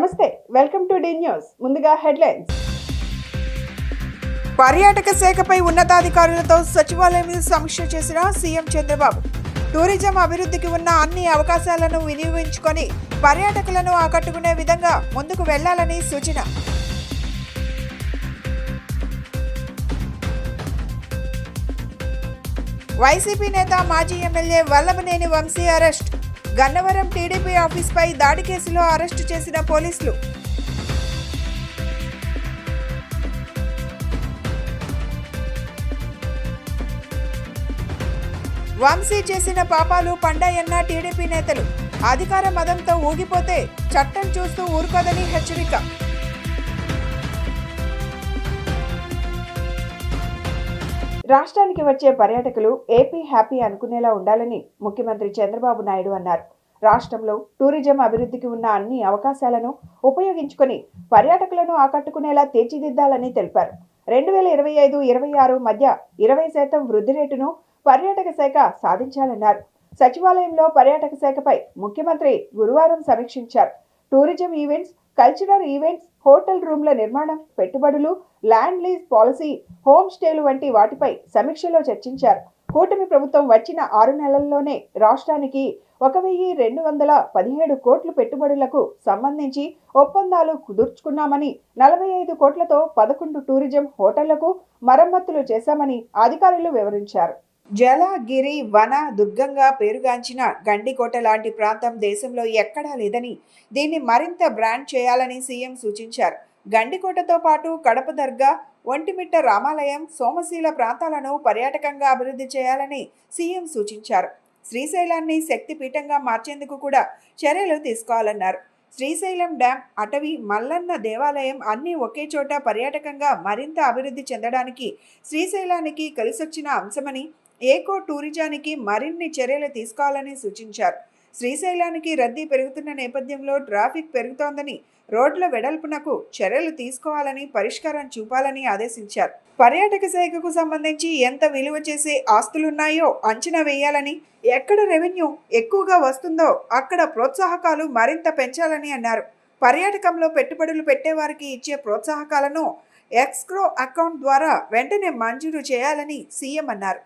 నమస్తే, welcome to D news. ముందుగా headlines. పర్యాటక శాఖపై ఉన్నతాధికారులతో సచివాలయం సమీక్ష చేసిన సీఎం చంద్రబాబు. టూరిజం అభివృద్ధికి ఉన్న అన్ని అవకాశాలను వినియోగించుకొని పర్యాటకులను ఆకట్టుకునే విధంగా ముందుకు వెళ్లాలని సూచన. వైసీపీ నేత మాజీ ఎమ్మెల్యే వల్లభనేని వంశీ అరెస్ట్. గన్నవరం టీడీపీ ఆఫీస్పై దాడి కేసులో అరెస్టు చేసిన పోలీసులు. వంశీ చేసిన పాపాలు పండాయన్న టీడీపీ నేతలు. అధికార మదంతో ఊగిపోతే చట్టం చూస్తూ ఊరుకోదని హెచ్చరిక. రాష్ట్రానికి వచ్చే పర్యాటకులు ఏపీ హ్యాపీ అనుకునేలా ఉండాలని ముఖ్యమంత్రి చంద్రబాబు నాయుడు అన్నారు. రాష్ట్రంలో టూరిజం అభివృద్ధికి ఉన్న అన్ని అవకాశాలను ఉపయోగించుకొని పర్యాటకులను ఆకట్టుకునేలా తీర్చిదిద్దాలని తెలిపారు. 2025-26 మధ్య 20% వృద్ధి రేటును పర్యాటక శాఖ సాధించాలన్నారు. సచివాలయంలో పర్యాటక శాఖపై ముఖ్యమంత్రి గురువారం సమీక్షించారు. Tourism events, cultural events, hotel రూమ్ల నిర్మాణం, పెట్టుబడులు, ల్యాండ్ లీజ్ పాలసీ, హోమ్ స్టేలు వంటి వాటిపై సమీక్షలో చర్చించారు. కూటమి ప్రభుత్వం వచ్చిన 6 నెలల్లోనే రాష్ట్రానికి 1217 కోట్ల పెట్టుబడులకు సంబంధించి ఒప్పందాలు కుదుర్చుకున్నామని, 45 కోట్లతో 11 టూరిజం హోటళ్లకు మరమ్మతులు చేశామని అధికారులు వివరించారు. జల, గిరి, వన దుర్గంగా పేరుగాంచిన గండికోట లాంటి ప్రాంతం దేశంలో ఎక్కడా లేదని, దీన్ని మరింత బ్రాండ్ చేయాలని సీఎం సూచించారు. గండికోటతో పాటు కడప దర్గా, ఒంటిమిట్ట రామాలయం, సోమశీల ప్రాంతాలను పర్యాటకంగా అభివృద్ధి చేయాలని సీఎం సూచించారు. శ్రీశైలాన్ని శక్తిపీఠంగా మార్చేందుకు కూడా చర్యలు తీసుకోవాలన్నారు. శ్రీశైలం డ్యాం, అటవీ, మల్లన్న దేవాలయం అన్నీ ఒకే చోట పర్యాటకంగా మరింత అభివృద్ధి చెందడానికి శ్రీశైలానికి కలిసొచ్చిన అంశమని, ఏకో టూరిజానికి మరిన్ని చర్యలు తీసుకోవాలని సూచించారు. శ్రీశైలానికి రద్దీ పెరుగుతున్న నేపథ్యంలో ట్రాఫిక్ పెరుగుతోందని, రోడ్ల వెడల్పునకు చర్యలు తీసుకోవాలని, పరిష్కారం చూపాలని ఆదేశించారు. పర్యాటక శాఖకు సంబంధించి ఎంత విలువ చేసే ఆస్తులున్నాయో అంచనా వేయాలని, ఎక్కడ రెవెన్యూ ఎక్కువగా వస్తుందో అక్కడ ప్రోత్సాహకాలు మరింత పెంచాలని అన్నారు. పర్యాటకంలో పెట్టుబడులు పెట్టేవారికి ఇచ్చే ప్రోత్సాహకాలను ఎస్క్రో అకౌంట్ ద్వారా వెంటనే మంజూరు చేయాలని సీఎం అన్నారు.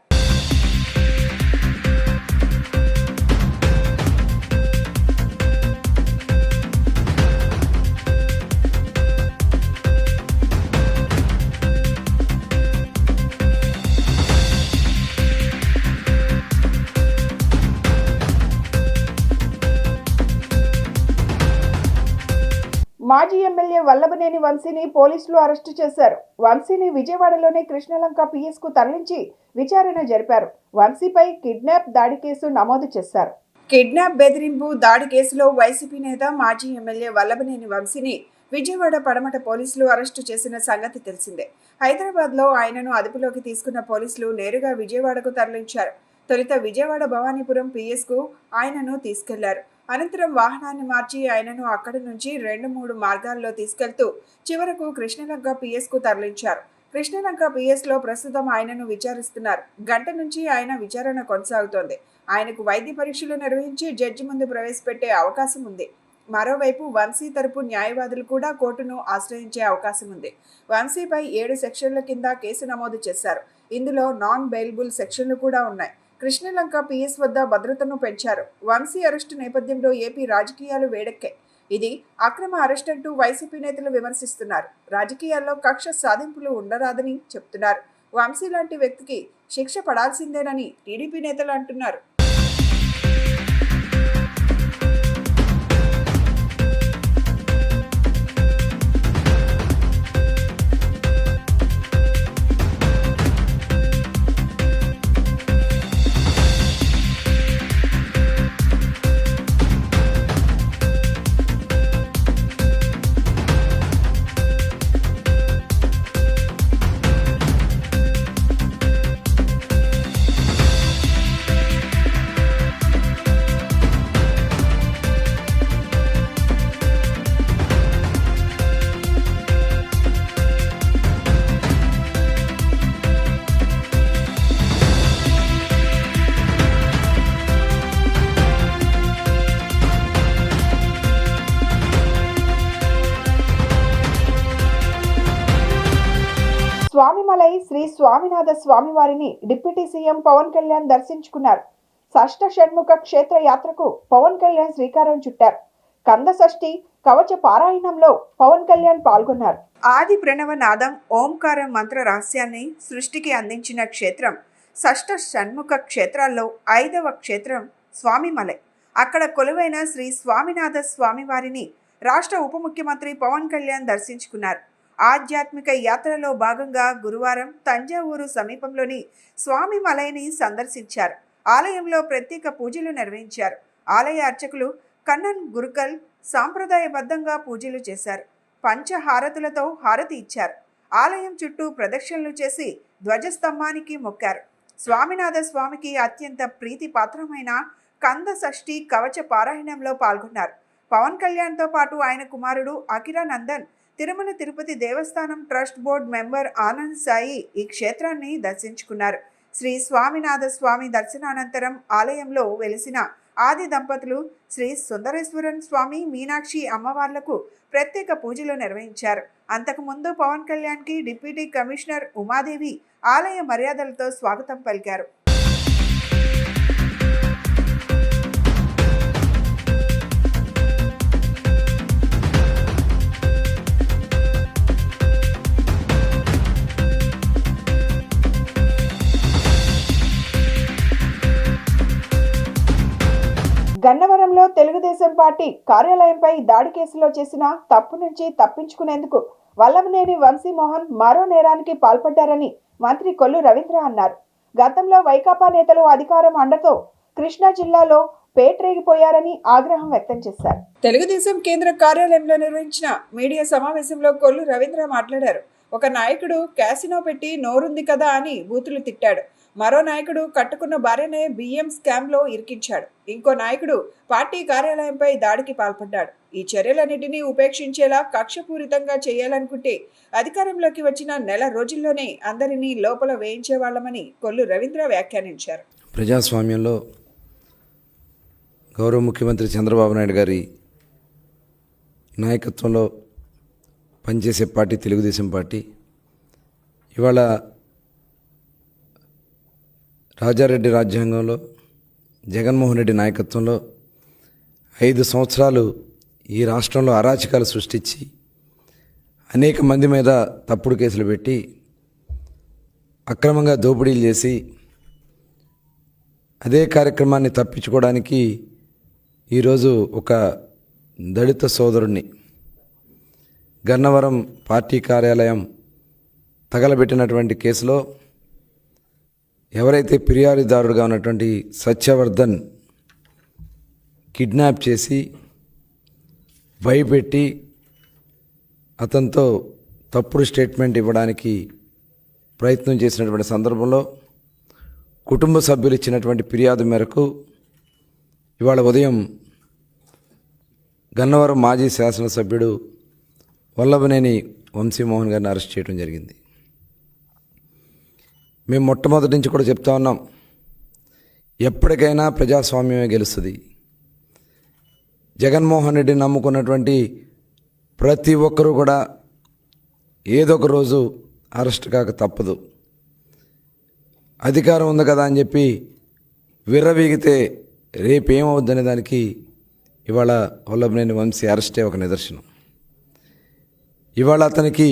మాజీ ఎమ్మెల్యే వల్లభనేని వంశీని పోలీసులు అరెస్టు చేశారు. వంశీని విజయవాడలోని కృష్ణలంక పిఎస్ కు తరలించి విచారణ జరిపారు. వంశీపై కిడ్నాప్ దాడి కేసు నమోదు చేశారు. కిడ్నాప్, బెదిరింపు, దాడి కేసులో వైసీపీ నేత మాజీ ఎమ్మెల్యే వల్లభనేని వంశీని విజయవాడ పడమట పోలీసులు అరెస్టు చేసిన సంగతి తెలిసిందే. హైదరాబాద్లో ఆయనను అదుపులోకి తీసుకున్న పోలీసులు నేరుగా విజయవాడకు తరలించారు. తొలుత విజయవాడ భవానీపురం పిఎస్ కు ఆయనను తీసుకెళ్లారు. అనంతరం వాహనాన్ని మార్చి ఆయనను అక్కడి నుంచి 2-3 మార్గాల్లో తీసుకెళ్తూ చివరకు కృష్ణలంక పిఎస్ కు తరలించారు. కృష్ణలంక పిఎస్ లో ప్రస్తుతం ఆయనను విచారిస్తున్నారు. గంట నుంచి ఆయన విచారణ కొనసాగుతోంది. ఆయనకు వైద్య పరీక్షలు నిర్వహించి జడ్జి ముందు ప్రవేశపెట్టే అవకాశం ఉంది. మరోవైపు వంశీ తరపు న్యాయవాదులు కూడా కోర్టును ఆశ్రయించే అవకాశం ఉంది. వంశీపై 7 సెక్షన్ల కింద కేసు నమోదు చేశారు. ఇందులో నాన్ బెయిలబుల్ సెక్షన్లు కూడా ఉన్నాయి. కృష్ణలంక పిఎస్ వద్ద భద్రతను పెంచారు. వంశీ అరెస్టు నేపథ్యంలో ఏపీ రాజకీయాలు వేడెక్కాయి. ఇది అక్రమ అరెస్ట్ అంటూ వైసీపీ నేతలు విమర్శిస్తున్నారు. రాజకీయాల్లో కక్ష సాధింపులు ఉండరాదని చెప్తున్నారు. వంశీ లాంటి వ్యక్తికి శిక్ష పడాల్సిందేనని టీడీపీ నేతలు అంటున్నారు. శ్రీ స్వామినాథ స్వామివారిని డిప్యూటీ సీఎం పవన్ కళ్యాణ్ దర్శించుకున్నారు. షష్ఠ షణ్ముఖ క్షేత్ర యాత్రకు పవన్ కళ్యాణ్ శ్రీకారం చుట్టారు. కంద షష్ఠి కవచ పారాయణంలో పవన్ కళ్యాణ్ పాల్గొన్నారు. ఆది ప్రణవ నాదం ఓంకారం మంత్ర రహస్యాన్ని సృష్టికి అందించిన క్షేత్రం షష్ఠ షణ్ముఖ క్షేత్రాల్లో 5వ క్షేత్రం స్వామిమలై. అక్కడ కొలువైన శ్రీ స్వామినాథ స్వామివారిని రాష్ట్ర ఉప ముఖ్యమంత్రి పవన్ కళ్యాణ్ దర్శించుకున్నారు. ఆధ్యాత్మిక యాత్రలో భాగంగా గురువారం తంజావూరు సమీపంలోని స్వామిమలైని సందర్శించారు. ఆలయంలో ప్రత్యేక పూజలు నిర్వహించారు. ఆలయ అర్చకులు కన్నన్ గురుకల్ సాంప్రదాయబద్ధంగా పూజలు చేశారు. పంచహారతులతో హారతి ఇచ్చారు. ఆలయం చుట్టూ ప్రదక్షిణలు చేసి ధ్వజస్తంభానికి మొక్కారు. స్వామినాథ స్వామికి అత్యంత ప్రీతి పాత్రమైన కంద షష్ఠి కవచ పారాయణంలో పాల్గొన్నారు. పవన్ కళ్యాణ్తో పాటు ఆయన కుమారుడు అఖిరానందన్ తిరుమల తిరుపతి దేవస్థానం trust board member Anand Sai ఈ క్షేత్రాన్ని దర్శించుకున్నారు. శ్రీ స్వామినాథ స్వామి దర్శనానంతరం ఆలయంలో వెలిసిన ఆది దంపతులు శ్రీ సుందరేశ్వరన్ స్వామి మీనాక్షి అమ్మవార్లకు ప్రత్యేక పూజలు నిర్వహించారు. అంతకుముందు పవన్ కళ్యాణ్కి డిప్యూటీ కమిషనర్ ఉమాదేవి ఆలయ మర్యాదలతో స్వాగతం పలికారు. గన్నవరంలో తెలుగుదేశం పార్టీ కార్యాలయంపై దాడి కేసులో చేసిన తప్పు నుంచి తప్పించుకునేందుకు వల్లభనేని వంశీమోహన్ మరో నేరానికి పాల్పడ్డారని మంత్రి కొల్లు రవీంద్ర అన్నారు. గతంలో వైకాపా నేతలు అధికారం అండతో కృష్ణా జిల్లాలో పేట్రేగిపోయారని ఆగ్రహం వ్యక్తం చేశారు. తెలుగుదేశం కేంద్ర కార్యాలయంలో నిర్వహించిన మీడియా సమావేశంలో కొల్లు రవీంద్ర మాట్లాడారు. ఒక నాయకుడు క్యాసినో పెట్టి నోరుంది కదా అని బూతులు తిట్టాడు. మరో నాయకుడు కట్టుకున్న భార్యనే బియ్యం స్కామ్లో ఇరికించాడు. ఇంకో నాయకుడు పార్టీ కార్యాలయంపై దాడికి పాల్పడ్డాడు. ఈ చర్యలన్నింటినీ ఉపేక్షించేలా కక్షపూరితంగా చేయాలనుకుంటే అధికారంలోకి వచ్చిన నెల రోజుల్లోనే అందరినీ లోపల వేయించేవాళ్లమని కొల్లు రవీంద్ర వ్యాఖ్యానించారు. ప్రజాస్వామ్యంలో గౌరవ ముఖ్యమంత్రి చంద్రబాబు నాయుడు గారి నాయకత్వంలో పనిచేసే పార్టీ తెలుగుదేశం పార్టీ ఇవాళ రాజారెడ్డి రాజ్యాంగంలో జగన్మోహన్ రెడ్డి నాయకత్వంలో 5 సంవత్సరాలు ఈ రాష్ట్రంలో అరాచకాలు సృష్టించి అనేక మంది మీద తప్పుడు కేసులు పెట్టి అక్రమంగా దోపిడీలు చేసి అదే కార్యక్రమాన్ని తప్పించుకోవడానికి ఈరోజు ఒక దళిత సోదరుణ్ణి గన్నవరం పార్టీ కార్యాలయం తగలబెట్టినటువంటి కేసులో ఎవరైతే ఫిర్యాదుదారుడుగా ఉన్నటువంటి సత్యవర్ధన్ కిడ్నాప్ చేసి భయపెట్టి అతనితో తప్పుడు స్టేట్మెంట్ ఇవ్వడానికి ప్రయత్నం చేసినటువంటి సందర్భంలో కుటుంబ సభ్యులు ఇచ్చినటువంటి ఫిర్యాదు మేరకు ఇవాళ ఉదయం గన్నవరం మాజీ శాసనసభ్యుడు వల్లభనేని వంశీమోహన్ గారిని అరెస్ట్ చేయడం జరిగింది. మేము మొట్టమొదటి నుంచి కూడా చెప్తా ఉన్నాం, ఎప్పటికైనా ప్రజాస్వామ్యమే గెలుస్తుంది. జగన్మోహన్ రెడ్డిని నమ్ముకున్నటువంటి ప్రతి ఒక్కరూ కూడా ఏదో ఒక రోజు అరెస్ట్ కాక తప్పదు. అధికారం ఉంది కదా అని చెప్పి విర్రవీగితే రేపేమవుద్దనే దానికి ఇవాళ వల్లభనేని వంశీ అరెస్టే ఒక నిదర్శనం. ఇవాళ అతనికి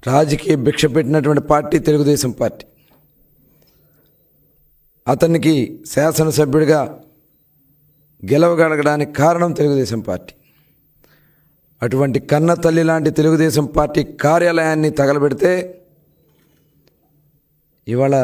రాజకీయ భిక్ష పెట్టినటువంటి పార్టీ తెలుగుదేశం పార్టీ. అతనికి శాసనసభ్యుడిగా గెలవగలగడానికి కారణం తెలుగుదేశం పార్టీ. అటువంటి కన్న తల్లి లాంటి తెలుగుదేశం పార్టీ కార్యాలయాన్ని తగలబెడితే ఇవాళ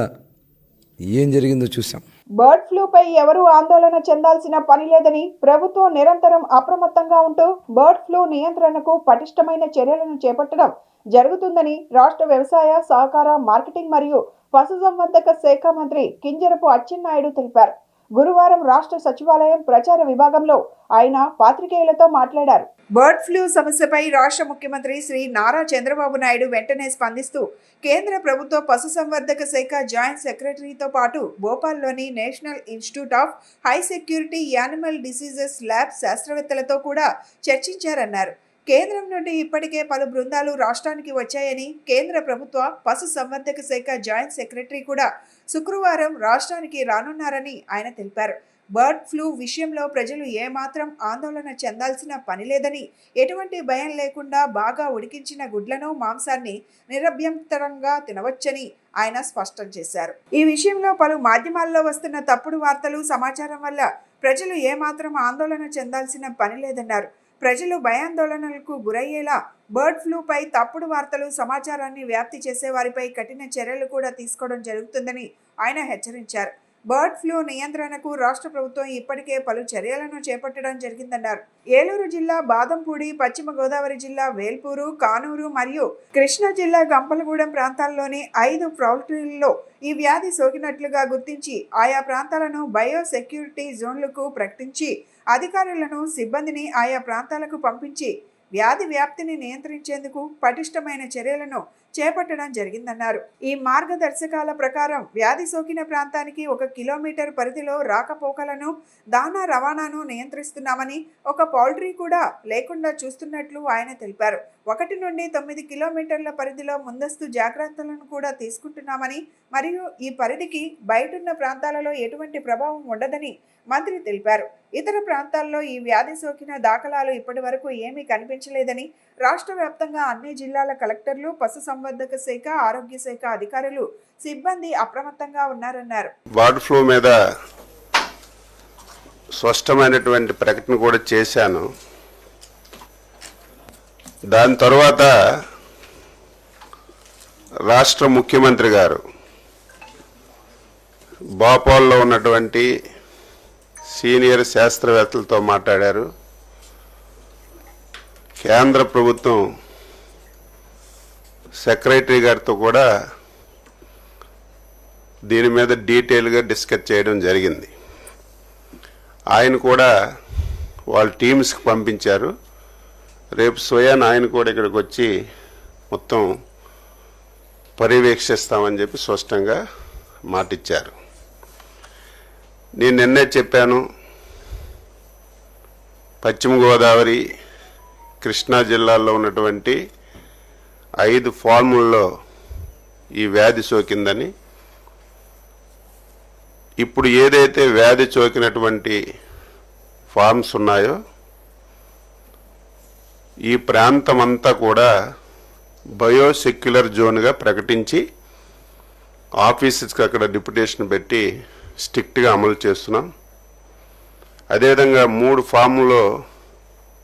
ఏం జరిగిందో చూసాం. బర్డ్ ఫ్లూపై ఎవరూ ఆందోళన చెందాల్సిన పని లేదని ప్రభుత్వం నిరంతరం అప్రమత్తంగా ఉంటూ బర్డ్ ఫ్లూ నియంత్రణకు పటిష్టమైన చర్యలను చేపట్టడం జరుగుతుందని రాష్ట్ర వ్యవసాయ సహకార మార్కెటింగ్ మరియు పశుసంవర్ధక శాఖ మంత్రి కింజరపు అచ్చెన్నాయుడు తెలిపారు. గురువారం రాష్ట్ర సచివాలయం ప్రచార విభాగంలో ఆయన పాత్రికేయులతో మాట్లాడారు. బర్డ్ ఫ్లూ సమస్యపై రాష్ట్ర ముఖ్యమంత్రి శ్రీ నారా చంద్రబాబు నాయుడు వెంటనే స్పందిస్తూ కేంద్ర ప్రభుత్వ పశుసంవర్ధక శాఖ జాయింట్ సెక్రటరీతో పాటు భోపాల్లోని national institute of high security animal diseases lab శాస్త్రవేత్తలతో కూడా చర్చించారన్నారు. కేంద్రం నుండి ఇప్పటికే పలు బృందాలు రాష్ట్రానికి వచ్చాయని కేంద్ర ప్రభుత్వ పశుసంవర్ధక శాఖ జాయింట్ సెక్రటరీ కూడా శుక్రవారం రాష్ట్రానికి రానున్నారని ఆయన తెలిపారు. బర్డ్ ఫ్లూ విషయంలో ప్రజలు ఏమాత్రం ఆందోళన చెందాల్సిన పని లేదని, ఎటువంటి భయం లేకుండా బాగా ఉడికించిన గుడ్లను, మాంసాన్ని నిరభ్యంతరంగా తినవచ్చని ఆయన స్పష్టం చేశారు. ఈ విషయంలో పలు మాధ్యమాల్లో వస్తున్న తప్పుడు వార్తలు, సమాచారం వల్ల ప్రజలు ఏమాత్రం ఆందోళన చెందాల్సిన పని లేదన్నారు. ప్రజలు భయాందోళనలకు గురయ్యేలా బర్డ్ ఫ్లూపై తప్పుడు వార్తలు, సమాచారాన్ని వ్యాప్తి చేసే వారిపై కఠిన చర్యలు కూడా తీసుకోవడం జరుగుతుందని ఆయన హెచ్చరించారు. బర్డ్ ఫ్లూ నియంత్రణకు రాష్ట్ర ప్రభుత్వం ఇప్పటికే పలు చర్యలను చేపట్టడం జరిగిందన్నారు. ఏలూరు జిల్లా బాదంపూడి, పశ్చిమ గోదావరి జిల్లా వేల్పూరు, కానూరు మరియు కృష్ణా జిల్లా గంపలగూడెం ప్రాంతాల్లోని 5 పౌల్ట్రీల్లో ఈ వ్యాధి సోకినట్లుగా గుర్తించి ఆయా ప్రాంతాలను బయో సెక్యూరిటీ జోన్లకు ప్రకటించి అధికారులను, సిబ్బందిని ఆయా ప్రాంతాలకు పంపించి వ్యాధి వ్యాప్తిని నియంత్రించేందుకు పటిష్టమైన చర్యలను చేపట్టడం జరిగిందన్నారు. ఈ మార్గదర్శకాల ప్రకారం వ్యాధి సోకిన ప్రాంతానికి 1 కిలోమీటర్ పరిధిలో రాకపోకలను, దాణా రవాణాను నియంత్రిస్తున్నామని, ఒక పౌల్ట్రీ కూడా లేకుండా చూస్తున్నట్లు ఆయన తెలిపారు. 1 నుండి 9 కిలోమీటర్ల పరిధిలో ముందస్తు జాగ్రత్తలను కూడా తీసుకుంటున్నామని, మరియు ఈ పరిధికి బయటున్న ప్రాంతాలలో ఎటువంటి ప్రభావం ఉండదని మంత్రి తెలిపారు. ఇతర ప్రాంతాల్లో ఈ వ్యాధి సోకిన దాఖలాలు ఇప్పటి వరకు ఏమీ కనిపించలేదని, రాష్ట్ర వ్యాప్తంగా అన్ని జిల్లాల కలెక్టర్లు, పశుసంవర్ధక శాఖ, ఆరోగ్య శాఖ అధికారులు, సిబ్బంది అప్రమత్తంగా ఉన్నారన్నారు. బర్డ్ ఫ్లూ మీద స్పష్టమైనటువంటి ప్రకటన కూడా చేశాను. దాని తర్వాత రాష్ట్ర ముఖ్యమంత్రి గారు భోపాల్లో ఉన్నటువంటి సీనియర్ శాస్త్రవేత్తలతో మాట్లాడారు. కేంద్ర ప్రభుత్వం సెక్రటరీ గారితో కూడా దీని మీద డీటెయిల్గా డిస్కస్ చేయడం జరిగింది. ఆయన కూడా వాళ్ళ టీమ్స్కి పంపించారు. రేపు స్వయాన్ ఆయన కూడా ఇక్కడికి వచ్చి మొత్తం పర్యవేక్షిస్తామని చెప్పి స్పష్టంగా మాటిచ్చారు. నేను నిన్నే చెప్పాను, పశ్చిమ గోదావరి, కృష్ణా జిల్లాల్లో ఉన్నటువంటి 5 ఫార్ముల్లో ఈ వ్యాధి సోకిందని. ఇప్పుడు ఏదైతే వ్యాధి సోకినటువంటి ఫార్మ్స్ ఉన్నాయో ఈ ప్రాంతం అంతా కూడా బయోసెక్యులర్ జోన్గా ప్రకటించి ఆఫీసెస్కి అక్కడ డిప్యుటేషన్ పెట్టి స్ట్రిక్ట్గా అమలు చేస్తున్నాం. అదేవిధంగా 3 ఫామ్లో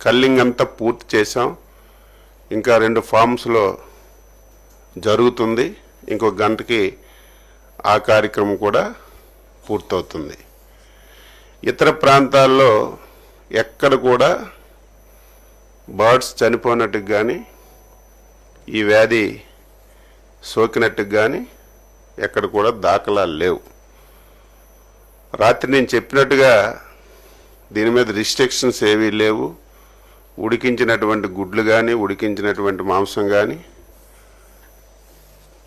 కల్లింగ్ అంతా పూర్తి చేసాం. ఇంకా 2 ఫామ్స్లో జరుగుతుంది. ఇంకో గంటకి ఆ కార్యక్రమం కూడా పూర్తవుతుంది. ఇతర ప్రాంతాల్లో ఎక్కడ కూడా బర్డ్స్ చనిపోయినట్టుకు కానీ, ఈ వ్యాధి సోకినట్టుకు కానీ ఎక్కడ కూడా దాఖలాలు లేవు. రాత్రి నేను చెప్పినట్టుగా దీని మీద రిస్ట్రిక్షన్స్ ఏవీ లేవు. ఉడికించినటువంటి గుడ్లు కానీ, ఉడికించినటువంటి మాంసం కానీ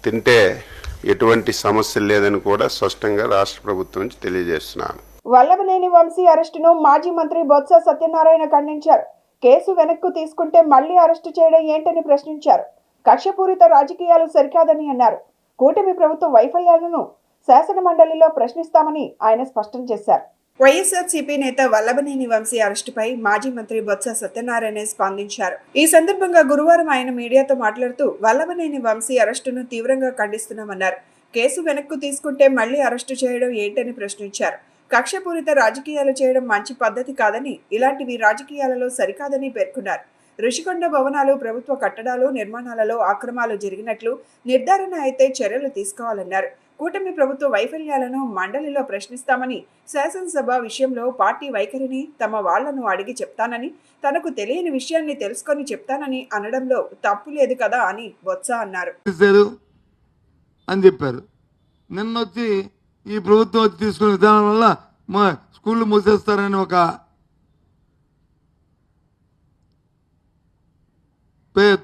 తింటే ఎటువంటి సమస్య లేదని కూడా స్పష్టంగా రాష్ట్ర ప్రభుత్వం నుంచి తెలియజేస్తున్నాను. వల్లభనేని వంశీ అరెస్టును మాజీ మంత్రి బొత్స సత్యనారాయణ ఖండించారు. కేసు వెనక్కు తీసుకుంటే మళ్లీ అరెస్టు చేయడం ఏంటని ప్రశ్నించారు. కక్షపూరిత రాజకీయాలు సరికాదని అన్నారు. కూటమి ప్రభుత్వ వైఫల్యాలను శాసన మండలిలో ప్రశ్నిస్తామని ఆయన స్పష్టం చేశారు. వైఎస్ఆర్సీపీ నేత వల్లభనేని వంశీ అరెస్టుపై మాజీ మంత్రి బొత్స సత్యనారాయణ స్పందించారు. ఈ సందర్భంగా గురువారం ఆయన మీడియాతో మాట్లాడుతూ వల్లభనేని వంశీ అరెస్టును తీవ్రంగా ఖండిస్తున్నామన్నారు. కేసు వెనక్కు తీసుకుంటే మళ్లీ అరెస్టు చేయడం ఏంటని ప్రశ్నించారు. కక్షపూరిత రాజకీయాలు చేయడం మంచి పద్ధతి కాదని, ఇలాంటివి రాజకీయాలలో సరికాదని పేర్కొన్నారు. రుషికొండ భవనాలు, ప్రభుత్వ కట్టడాలు నిర్మాణాలలో అక్రమాలు జరిగినట్లు నిర్ధారణ అయితే చర్యలు తీసుకోవాలన్నారు. కూటమి ప్రభుత్వ వైఫల్యాలను మండలిలో ప్రశ్నిస్తామని, శాసనసభ విషయంలో పార్టీ వైఖరిని తమ వాళ్లను అడిగి చెప్తానని, తనకు తెలియని విషయాన్ని తెలుసుకొని చెప్తానని అనడంలో తప్పు లేదు కదా అని బొత్స అన్నారు. అని చెప్పారు. నిన్నొచ్చి ఈ ప్రభుత్వం వచ్చి తీసుకునే విధానం వల్ల మా స్కూళ్ళు మూసేస్తారని ఒక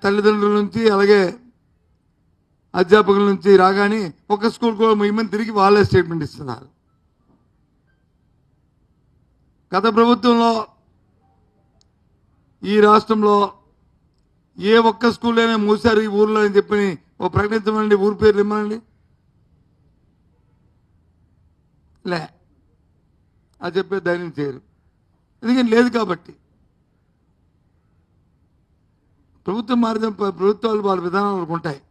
తల్లిదండ్రుల నుంచి అలాగే అధ్యాపకుల నుంచి రాగానే ఒక స్కూల్ కూడా ముయ్యమని తిరిగి వాళ్ళే స్టేట్మెంట్ ఇస్తున్నారు. గత ప్రభుత్వంలో ఈ రాష్ట్రంలో ఏ ఒక్క స్కూల్ అయినా మూసారు ఈ ఊర్లో అని చెప్పి ఓ ప్రకటించమండి, ఊరి పేర్లు ఇవ్వమండి. లే అది చెప్పే ధైర్యం చేయరు, ఎందుకని లేదు కాబట్టి. ప్రభుత్వం మారిన ప్రభుత్వాలు వాళ్ళ విధానాలు ఉంటాయి.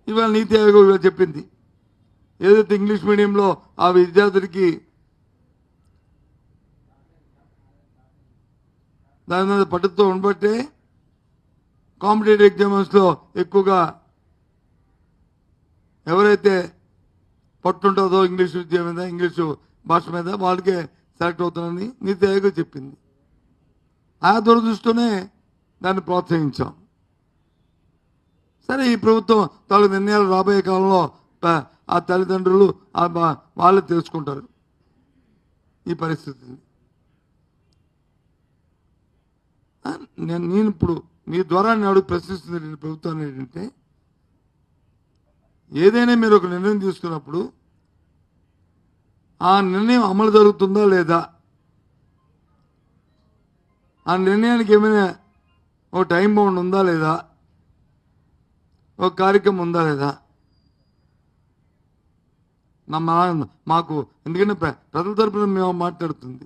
ఇవాళ నీతి ఆయోగ్ ఇవాళ చెప్పింది, ఏదైతే ఇంగ్లీష్ మీడియంలో ఆ విద్యార్థులకి దాని మీద పట్టుతో ఉండబట్టే కాంపిటేటివ్ ఎగ్జామ్స్లో ఎక్కువగా ఎవరైతే పట్టుంటుందో ఇంగ్లీష్ విద్య మీద, ఇంగ్లీషు భాష మీద వాళ్ళకే సెలెక్ట్ అవుతానని నీతి ఆయోగ్ చెప్పింది. ఆ దురదృష్టితోనే దాన్ని ప్రోత్సహించాం. సరే, ఈ ప్రభుత్వం తాలూకు నిర్ణయాలు రాబోయే కాలంలో ఆ తల్లిదండ్రులు వాళ్ళే తెలుసుకుంటారు ఈ పరిస్థితిని. నేను ఇప్పుడు మీ ద్వారా నేను ప్రశ్నిస్తుంది ప్రభుత్వాన్ని ఏంటంటే, ఏదైనా మీరు ఒక నిర్ణయం తీసుకున్నప్పుడు ఆ నిర్ణయం అమలు జరుగుతుందా లేదా, ఆ నిర్ణయానికి ఏమైనా ఒక టైం బౌండ్ ఉందా లేదా, ఒక కార్యక్రమం ఉందా లేదా. మాకు ఎందుకంటే ప్రజల తరపున మేము మాట్లాడుతుంది,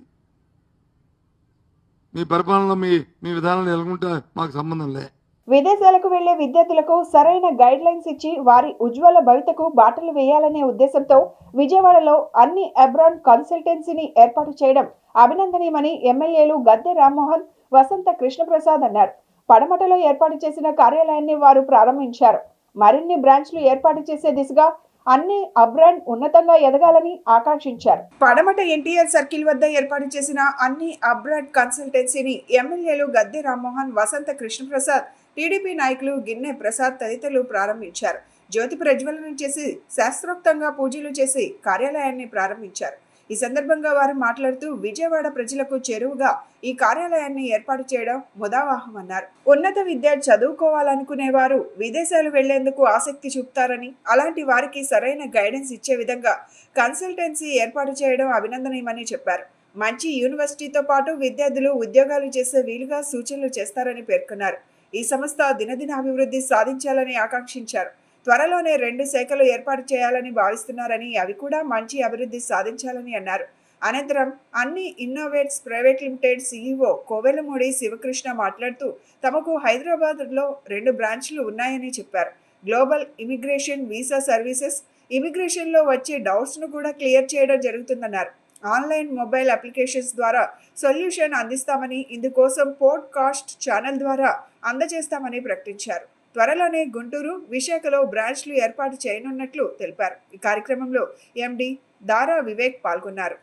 మీ పరిపాలనలో మీ విధానాలు ఎలాగుంటే మాకు సంబంధం లే. విదేశాలకు వెళ్లే విద్యార్థులకు సరైన గైడ్ లైన్స్ ఇచ్చి వారి ఉజ్వల భవితకు బాటలు వేయాలనే ఉద్దేశంతో విజయవాడలో అన్ని అబ్రాడ్ కన్సల్టెన్సీని ఏర్పాటు చేయడం అభినందనీయమని ఎమ్మెల్యేలు గద్దె రామ్మోహన్, వసంత కృష్ణప్రసాద్ అన్నారు. పడమటలో ఏర్పాటు చేసిన కార్యాలయాన్ని వారు ప్రారంభించారు. మరిన్ని బ్రాంచ్లు ఏర్పాటు చేసే దిశగా అన్ని అబ్రాడ్ ఉన్నతంగా ఎదగాలని ఆకాంక్షించారు. పడమట ఎన్టీఆర్ సర్కిల్ వద్ద ఏర్పాటు చేసిన అన్ని అబ్రాడ్ కన్సల్టెన్సీని ఎమ్మెల్యేలు గద్దె రామ్మోహన్, వసంత కృష్ణప్రసాద్, టీడీపీ నాయకులు గిన్నె ప్రసాద్ తదితరులు ప్రారంభించారు. జ్యోతి ప్రజ్వలనం చేసి శాస్త్రోక్తంగా పూజలు చేసి కార్యాలయాన్ని ప్రారంభించారు. ఈ సందర్భంగా వారు మాట్లాడుతూ విజయవాడ ప్రజలకు చేరువగా ఈ కార్యాలయాన్ని ఏర్పాటు చేయడం ముదావాహమన్నారు. ఉన్నత విద్య చదువుకోవాలనుకునే వారు విదేశాలు వెళ్లేందుకు ఆసక్తి చూపుతారని, అలాంటి వారికి సరైన గైడెన్స్ ఇచ్చే విధంగా కన్సల్టెన్సీ ఏర్పాటు చేయడం అభినందనీయమని చెప్పారు. మంచి యూనివర్సిటీతో పాటు విద్యార్థులు ఉద్యోగాలు చేసే వీలుగా సూచనలు చేస్తారని పేర్కొన్నారు. ఈ సంస్థ దినదిన అభివృద్ధి సాధించాలని ఆకాంక్షించారు. త్వరలోనే 2 శాఖలు ఏర్పాటు చేయాలని భావిస్తున్నారని, అవి కూడా మంచి అభివృద్ధి సాధించాలని అన్నారు. అనంతరం అన్ని innovates private limited CEO Kovelamudi Sivakrishna మాట్లాడుతూ తమకు హైదరాబాద్లో 2 బ్రాంచ్లు ఉన్నాయని చెప్పారు. గ్లోబల్ ఇమిగ్రేషన్ వీసా సర్వీసెస్, ఇమిగ్రేషన్లో వచ్చే డౌట్స్ను కూడా క్లియర్ చేయడం జరుగుతుందన్నారు. ఆన్లైన్ మొబైల్ అప్లికేషన్స్ ద్వారా సొల్యూషన్ అందిస్తామని, ఇందుకోసం పోడ్కాస్ట్ ఛానల్ ద్వారా అందజేస్తామని ప్రకటించారు. త్వరలోనే గుంటూరు, విశాఖలో బ్రాంచ్లు ఏర్పాటు చేయనున్నట్లు తెలిపారు. ఈ కార్యక్రమంలో MD దారా వివేక్ పాల్గొన్నారు.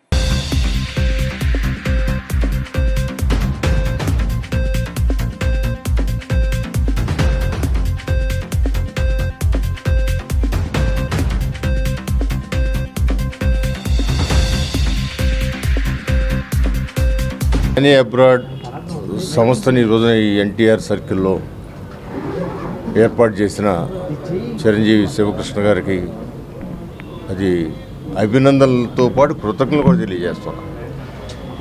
ఎనీ అబ్రాడ్ సంస్థని ఈరోజున ఈ ఎన్టీఆర్ సర్కిల్లో ఏర్పాటు చేసిన చిరంజీవి శివకృష్ణ గారికి అది అభినందనలతో పాటు కృతజ్ఞతలు కూడా తెలియజేస్తున్నాం.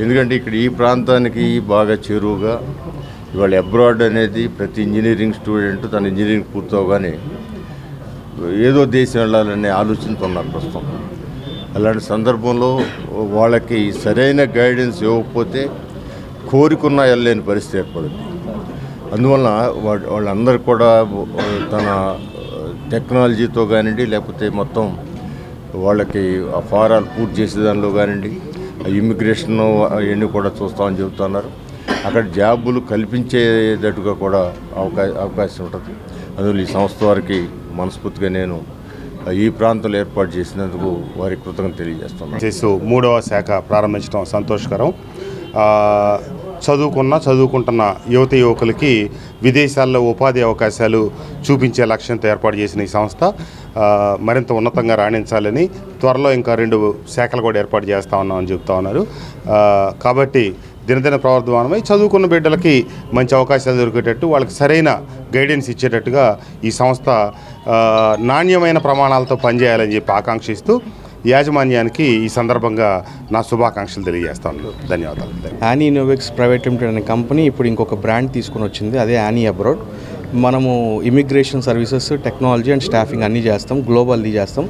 ఎందుకంటే ఇక్కడ ఈ ప్రాంతానికి బాగా చేరువుగా ఇవాళ అబ్రాడ్ అనేది ప్రతి ఇంజనీరింగ్ స్టూడెంట్ తన ఇంజనీరింగ్ పూర్తవగానే ఏదో దేశం వెళ్ళాలనే ఆలోచనతున్నారు ప్రస్తుతం. అలాంటి సందర్భంలో వాళ్ళకి సరైన గైడెన్స్ ఇవ్వకపోతే కోరికున్న వెళ్ళలేని పరిస్థితి ఏర్పడుతుంది. అందువలన వాళ్ళందరూ కూడా తన టెక్నాలజీతో కానివ్వండి, లేకపోతే మొత్తం వాళ్ళకి ఆ ఫారాలు పూర్తి చేసే దానిలో కానివ్వండి, ఇమిగ్రేషన్ అవన్నీ కూడా చూస్తామని చెబుతున్నారు. అక్కడ జాబులు కల్పించేటట్టుగా కూడా అవకాశం ఉంటుంది. అందువల్ల ఈ సంస్థ వారికి మనస్ఫూర్తిగా నేను ఈ ప్రాంతంలో ఏర్పాటు చేసినందుకు వారికి కృతజ్ఞత తెలియజేస్తున్నాను. 3వ శాఖ ప్రారంభించడం సంతోషకరం. చదువుకుంటున్న యువకులకి విదేశాల్లో ఉపాధి అవకాశాలు చూపించే లక్ష్యంతో ఏర్పాటు చేసిన ఈ సంస్థ మరింత ఉన్నతంగా రాణించాలని త్వరలో ఇంకా 2 శాఖలు కూడా ఏర్పాటు చేస్తూ ఉన్నామని చెప్తా ఉన్నారు. కాబట్టి దినదిన ప్రవర్ధమానమై చదువుకున్న బిడ్డలకి మంచి అవకాశాలు దొరికేటట్టు, వాళ్ళకి సరైన గైడెన్స్ ఇచ్చేటట్టుగా ఈ సంస్థ నాణ్యమైన ప్రమాణాలతో పనిచేయాలని చెప్పి ఆకాంక్షిస్తూ యాజమాన్యానికి ఈ సందర్భంగా నా శుభాకాంక్షలు తెలియజేస్తాను. ధన్యవాదాలు. యానీ ఇన్నోవేక్స్ ప్రైవేట్ లిమిటెడ్ అనే కంపెనీ ఇప్పుడు ఇంకొక బ్రాండ్ తీసుకొని వచ్చింది, అదే యానీ అబ్రాడ్. మనము immigration services, technology and staffing అన్నీ చేస్తాం, గ్లోబల్లీ చేస్తాం.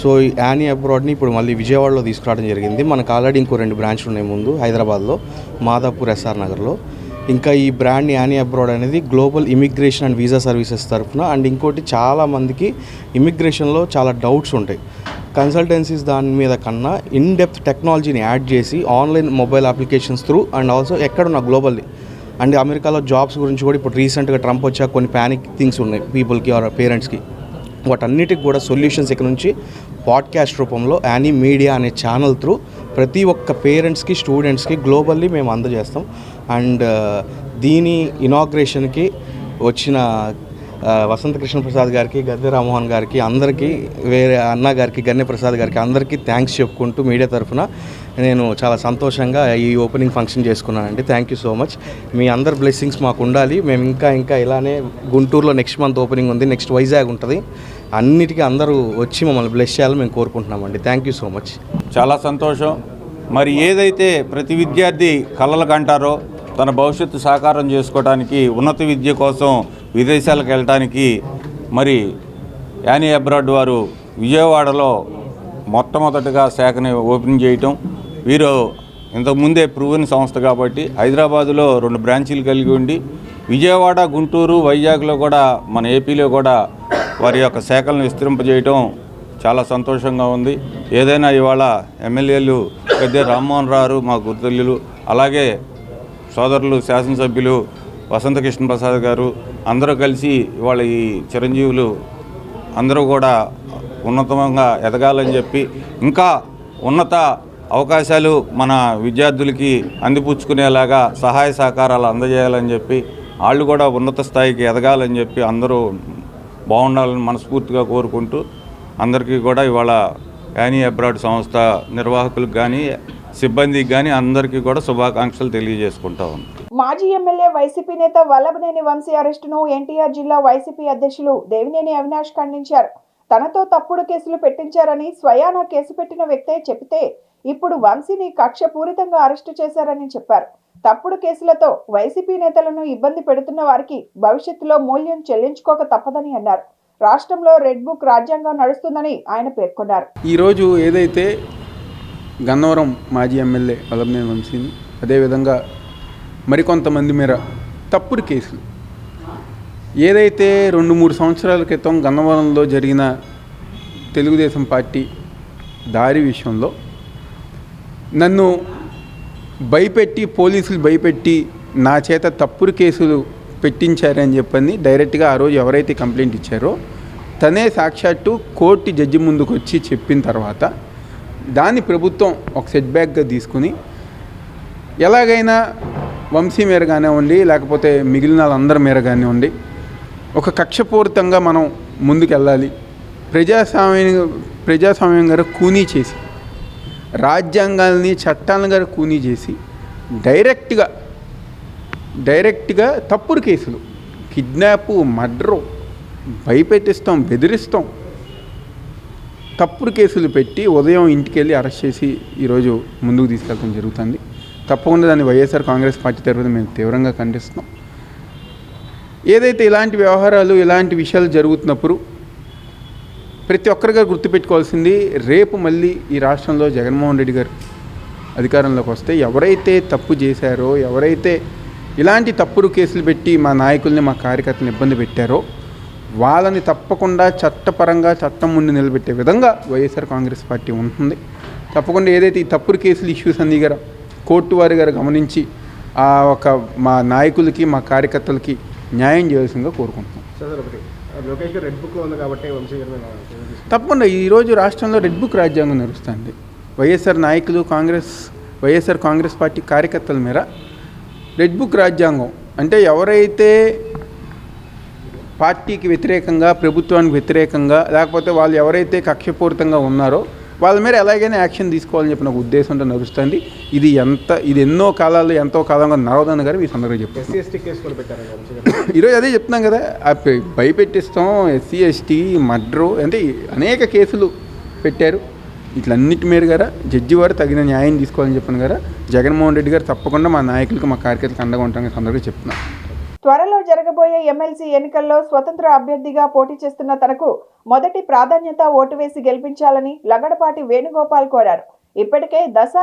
సో ఈ యానీ అబ్రాడ్ని ఇప్పుడు మళ్ళీ విజయవాడలో తీసుకురావడం జరిగింది. మనకు ఆల్రెడీ ఇంకో 2 బ్రాంచ్లు ఉన్నాయి, ముందు హైదరాబాద్లో, మాదాపూర్, ఎస్ఆర్ నగర్లో. ఇంకా ఈ బ్రాండ్ యానీ అబ్రాడ్ అనేది global immigration and visa services తరఫున. అండ్ ఇంకోటి, చాలామందికి ఇమిగ్రేషన్లో చాలా డౌట్స్ ఉంటాయి. కన్సల్టెన్సీస్ దాని మీద కన్నా ఇన్ డెప్త్ టెక్నాలజీని యాడ్ చేసి online mobile applications through and also ఎక్కడున్న గ్లోబల్లీ అండ్ అమెరికాలో జాబ్స్ గురించి కూడా ఇప్పుడు రీసెంట్గా ట్రంప్ వచ్చాక కొన్ని ప్యానిక్ థింగ్స్ ఉన్నాయి పీపుల్కి ఆర్ పేరెంట్స్కి. వాటన్నిటికి కూడా సొల్యూషన్స్ ఇక్కడ నుంచి పాడ్కాస్ట్ రూపంలో యానీ మీడియా అనే ఛానల్ త్రూ ప్రతి ఒక్క పేరెంట్స్కి, స్టూడెంట్స్కి గ్లోబల్లీ మేము అందజేస్తాం. అండ్ దీని ఇనాగ్రేషన్కి వచ్చిన వసంత కృష్ణ ప్రసాద్ గారికి, గద్దె రామ్మోహన్ గారికి, అందరికీ, వేరే అన్న గారికి, గన్నె ప్రసాద్ గారికి, అందరికీ థ్యాంక్స్ చెప్పుకుంటూ మీడియా తరఫున నేను చాలా సంతోషంగా ఈ ఓపెనింగ్ ఫంక్షన్ చేసుకున్నానండి. Thank you so much. మీ అందరి బ్లెస్సింగ్స్ మాకు ఉండాలి. మేము ఇంకా ఇలానే గుంటూరులో నెక్స్ట్ మంత్ ఓపెనింగ్ ఉంది, నెక్స్ట్ వైజాగ్ ఉంటుంది. అన్నిటికీ అందరూ వచ్చి మమ్మల్ని బ్లెస్ చేయాలని మేము కోరుకుంటున్నామండి. Thank you so much. చాలా సంతోషం. మరి ఏదైతే ప్రతి విద్యార్థి కలలు కంటారో తన భవిష్యత్తు సాకారం చేసుకోవడానికి, ఉన్నత విద్య కోసం విదేశాలకు వెళ్ళటానికి మరి యానీ అబ్రాడ్ వారు విజయవాడలో మొట్టమొదటిగా శాఖని ఓపెన్ చేయటం, వీరు ఇంతకుముందే ప్రూవెన్ సంస్థ కాబట్టి హైదరాబాదులో 2 బ్రాంచీలు కలిగి ఉండి విజయవాడ, గుంటూరు, వైజాగ్లో కూడా మన ఏపీలో కూడా వారి యొక్క శాఖలను విస్తరింపజేయటం చాలా సంతోషంగా ఉంది. ఏదైనా ఇవాళ ఎమ్మెల్యేలు గద్దె రామ్మోహన్ రావు మా గుర్తుల్యులు, అలాగే సోదరులు శాసనసభ్యులు వసంత కృష్ణ ప్రసాద్ గారు అందరూ కలిసి ఇవాళ ఈ చిరంజీవులు అందరూ కూడా ఉన్నతంగా ఎదగాలని చెప్పి, ఇంకా ఉన్నత అవకాశాలు మన విద్యార్థులకి అందిపుచ్చుకునేలాగా సహాయ సహకారాలు అందజేయాలని చెప్పి, వాళ్ళు కూడా ఉన్నత స్థాయికి ఎదగాలని చెప్పి అందరూ బాగుండాలని మనస్ఫూర్తిగా కోరుకుంటూ, అందరికీ కూడా ఇవాళ యానీ అబ్రాడ్ సంస్థ నిర్వాహకులకు కానీ, సిబ్బందికి కానీ అందరికీ కూడా శుభాకాంక్షలు తెలియజేసుకుంటా ఉన్నాం. మాజీ ఎమ్మెల్యే వైసీపీ నేత వల్లభనేని వంశీ అరెస్టును ఎన్టీఆర్ జిల్లా వైసీపీ అధ్యక్షులు దేవినేని అవినాష్ ఖండించారు. తనతో తప్పుడు కేసులు పెట్టించారని స్వయానా కేసు పెట్టిన వ్యక్తే చెబితే ఇప్పుడు వంశీని కక్షపూరితంగా అరెస్టు చేశారని చెప్పారు. తప్పుడు కేసులతో వైసీపీ నేతలను ఇబ్బంది పెడుతున్న వారికి భవిష్యత్తులో మూల్యం చెల్లించుకోక తప్పదని అన్నారు. రాష్ట్రంలో రెడ్ బుక్ రాజ్యాంగం నడుస్తుందని ఆయన పేర్కొన్నారు. ఈరోజు ఏదైతే గన్నవరం మాజీ ఎమ్మెల్యే వల్లభనేని వంశీని, అదేవిధంగా మరికొంతమంది మేర తప్పుడు కేసులు, ఏదైతే 2-3 సంవత్సరాల క్రితం గన్నవరంలో జరిగిన తెలుగుదేశం పార్టీ దారి విషయంలో నన్ను భయపెట్టి, పోలీసులు భయపెట్టి నా చేత తప్పుడు కేసులు పెట్టించారని చెప్పని డైరెక్ట్గా ఆ రోజు ఎవరైతే కంప్లైంట్ ఇచ్చారో తనే సాక్షాత్తు కోర్టు జడ్జి ముందుకు వచ్చి చెప్పిన తర్వాత దాన్ని ప్రభుత్వం ఒక సెట్బ్యాక్గా తీసుకుని ఎలాగైనా వంశీ మేర కానివ్వండి, లేకపోతే మిగిలిన వాళ్ళందరి మేర కానివ్వండి, ఒక కక్షపూరితంగా మనం ముందుకెళ్ళాలి, ప్రజాస్వామ్యం గారు కూనీ చేసి, రాజ్యాంగాల్ని, చట్టాలను గారు కూనీ చేసి డైరెక్ట్గా తప్పుడు కేసులు, కిడ్నాపు, మర్డరు, భయపెట్టిస్తాం, బెదిరిస్తాం, తప్పుడు కేసులు పెట్టి ఉదయం ఇంటికి వెళ్ళి అరెస్ట్ చేసి ఈరోజు ముందుకు తీసుకెళ్ళడం జరుగుతుంది. తప్పకుండా దాన్ని వైఎస్ఆర్ కాంగ్రెస్ పార్టీ తరఫున మేము తీవ్రంగా ఖండిస్తున్నాం. ఏదైతే ఇలాంటి వ్యవహారాలు, ఇలాంటి విషయాలు జరుగుతున్నప్పుడు ప్రతి ఒక్కరిగా గుర్తుపెట్టుకోవాల్సింది, రేపు మళ్ళీ ఈ రాష్ట్రంలో జగన్మోహన్ రెడ్డి గారు అధికారంలోకి వస్తే ఎవరైతే తప్పు చేశారో, ఎవరైతే ఇలాంటి తప్పుడు కేసులు పెట్టి మా నాయకుల్ని, మా కార్యకర్తలను ఇబ్బంది పెట్టారో వాళ్ళని తప్పకుండా చట్టపరంగా చట్టం ముందు నిలబెట్టే విధంగా వైఎస్ఆర్ కాంగ్రెస్ పార్టీ ఉంటుంది. తప్పకుండా ఏదైతే ఈ తప్పుడు కేసులు ఇష్యూస్ అన్నీ గారు కోర్టు వారి గారు గమనించి మా నాయకులకి, మా కార్యకర్తలకి న్యాయం చేయాల్సిందిగా కోరుకుంటున్నాం. తప్పకుండా ఈరోజు రాష్ట్రంలో రెడ్ బుక్ రాజ్యాంగం నడుస్తుంది. వైఎస్ఆర్ నాయకులు, వైఎస్ఆర్ కాంగ్రెస్ పార్టీ కార్యకర్తల మేర రెడ్ బుక్ రాజ్యాంగం అంటే ఎవరైతే పార్టీకి వ్యతిరేకంగా, ప్రభుత్వానికి వ్యతిరేకంగా, లేకపోతే వాళ్ళు ఎవరైతే కక్షపూరితంగా ఉన్నారో వాళ్ళ మీద ఎలాగైనా యాక్షన్ తీసుకోవాలని చెప్పిన ఒక ఉద్దేశంతో నడుస్తుంది. ఇది ఎంతో కాలంగా నరవదన్న గారు ఈ సందర్భంగా చెప్పారు. ఈరోజు అదే చెప్తున్నాం కదా, భయపెట్టిస్తాం, SC ST మర్డరు అంటే అనేక కేసులు పెట్టారు. ఇట్లన్నిటి మీద గారా జడ్జి వారు తగిన న్యాయం తీసుకోవాలని చెప్పాను గారా జగన్మోహన్ రెడ్డి గారు తప్పకుండా మా నాయకులకు మా కార్యకర్తలకు అండగా ఉంటామని సందర్భంగా చెప్తున్నాను. త్వరలో జరగబోయే ఎమ్మెల్సీ ఎన్నికల్లో స్వతంత్ర అభ్యర్థిగా పోటీ చేస్తున్న తనకు మొదటి ప్రాధాన్యత ఓటు వేసి గెలిపించాలని లగడపాటి వేణుగోపాల్ కోరారు. ఇప్పటికే దశ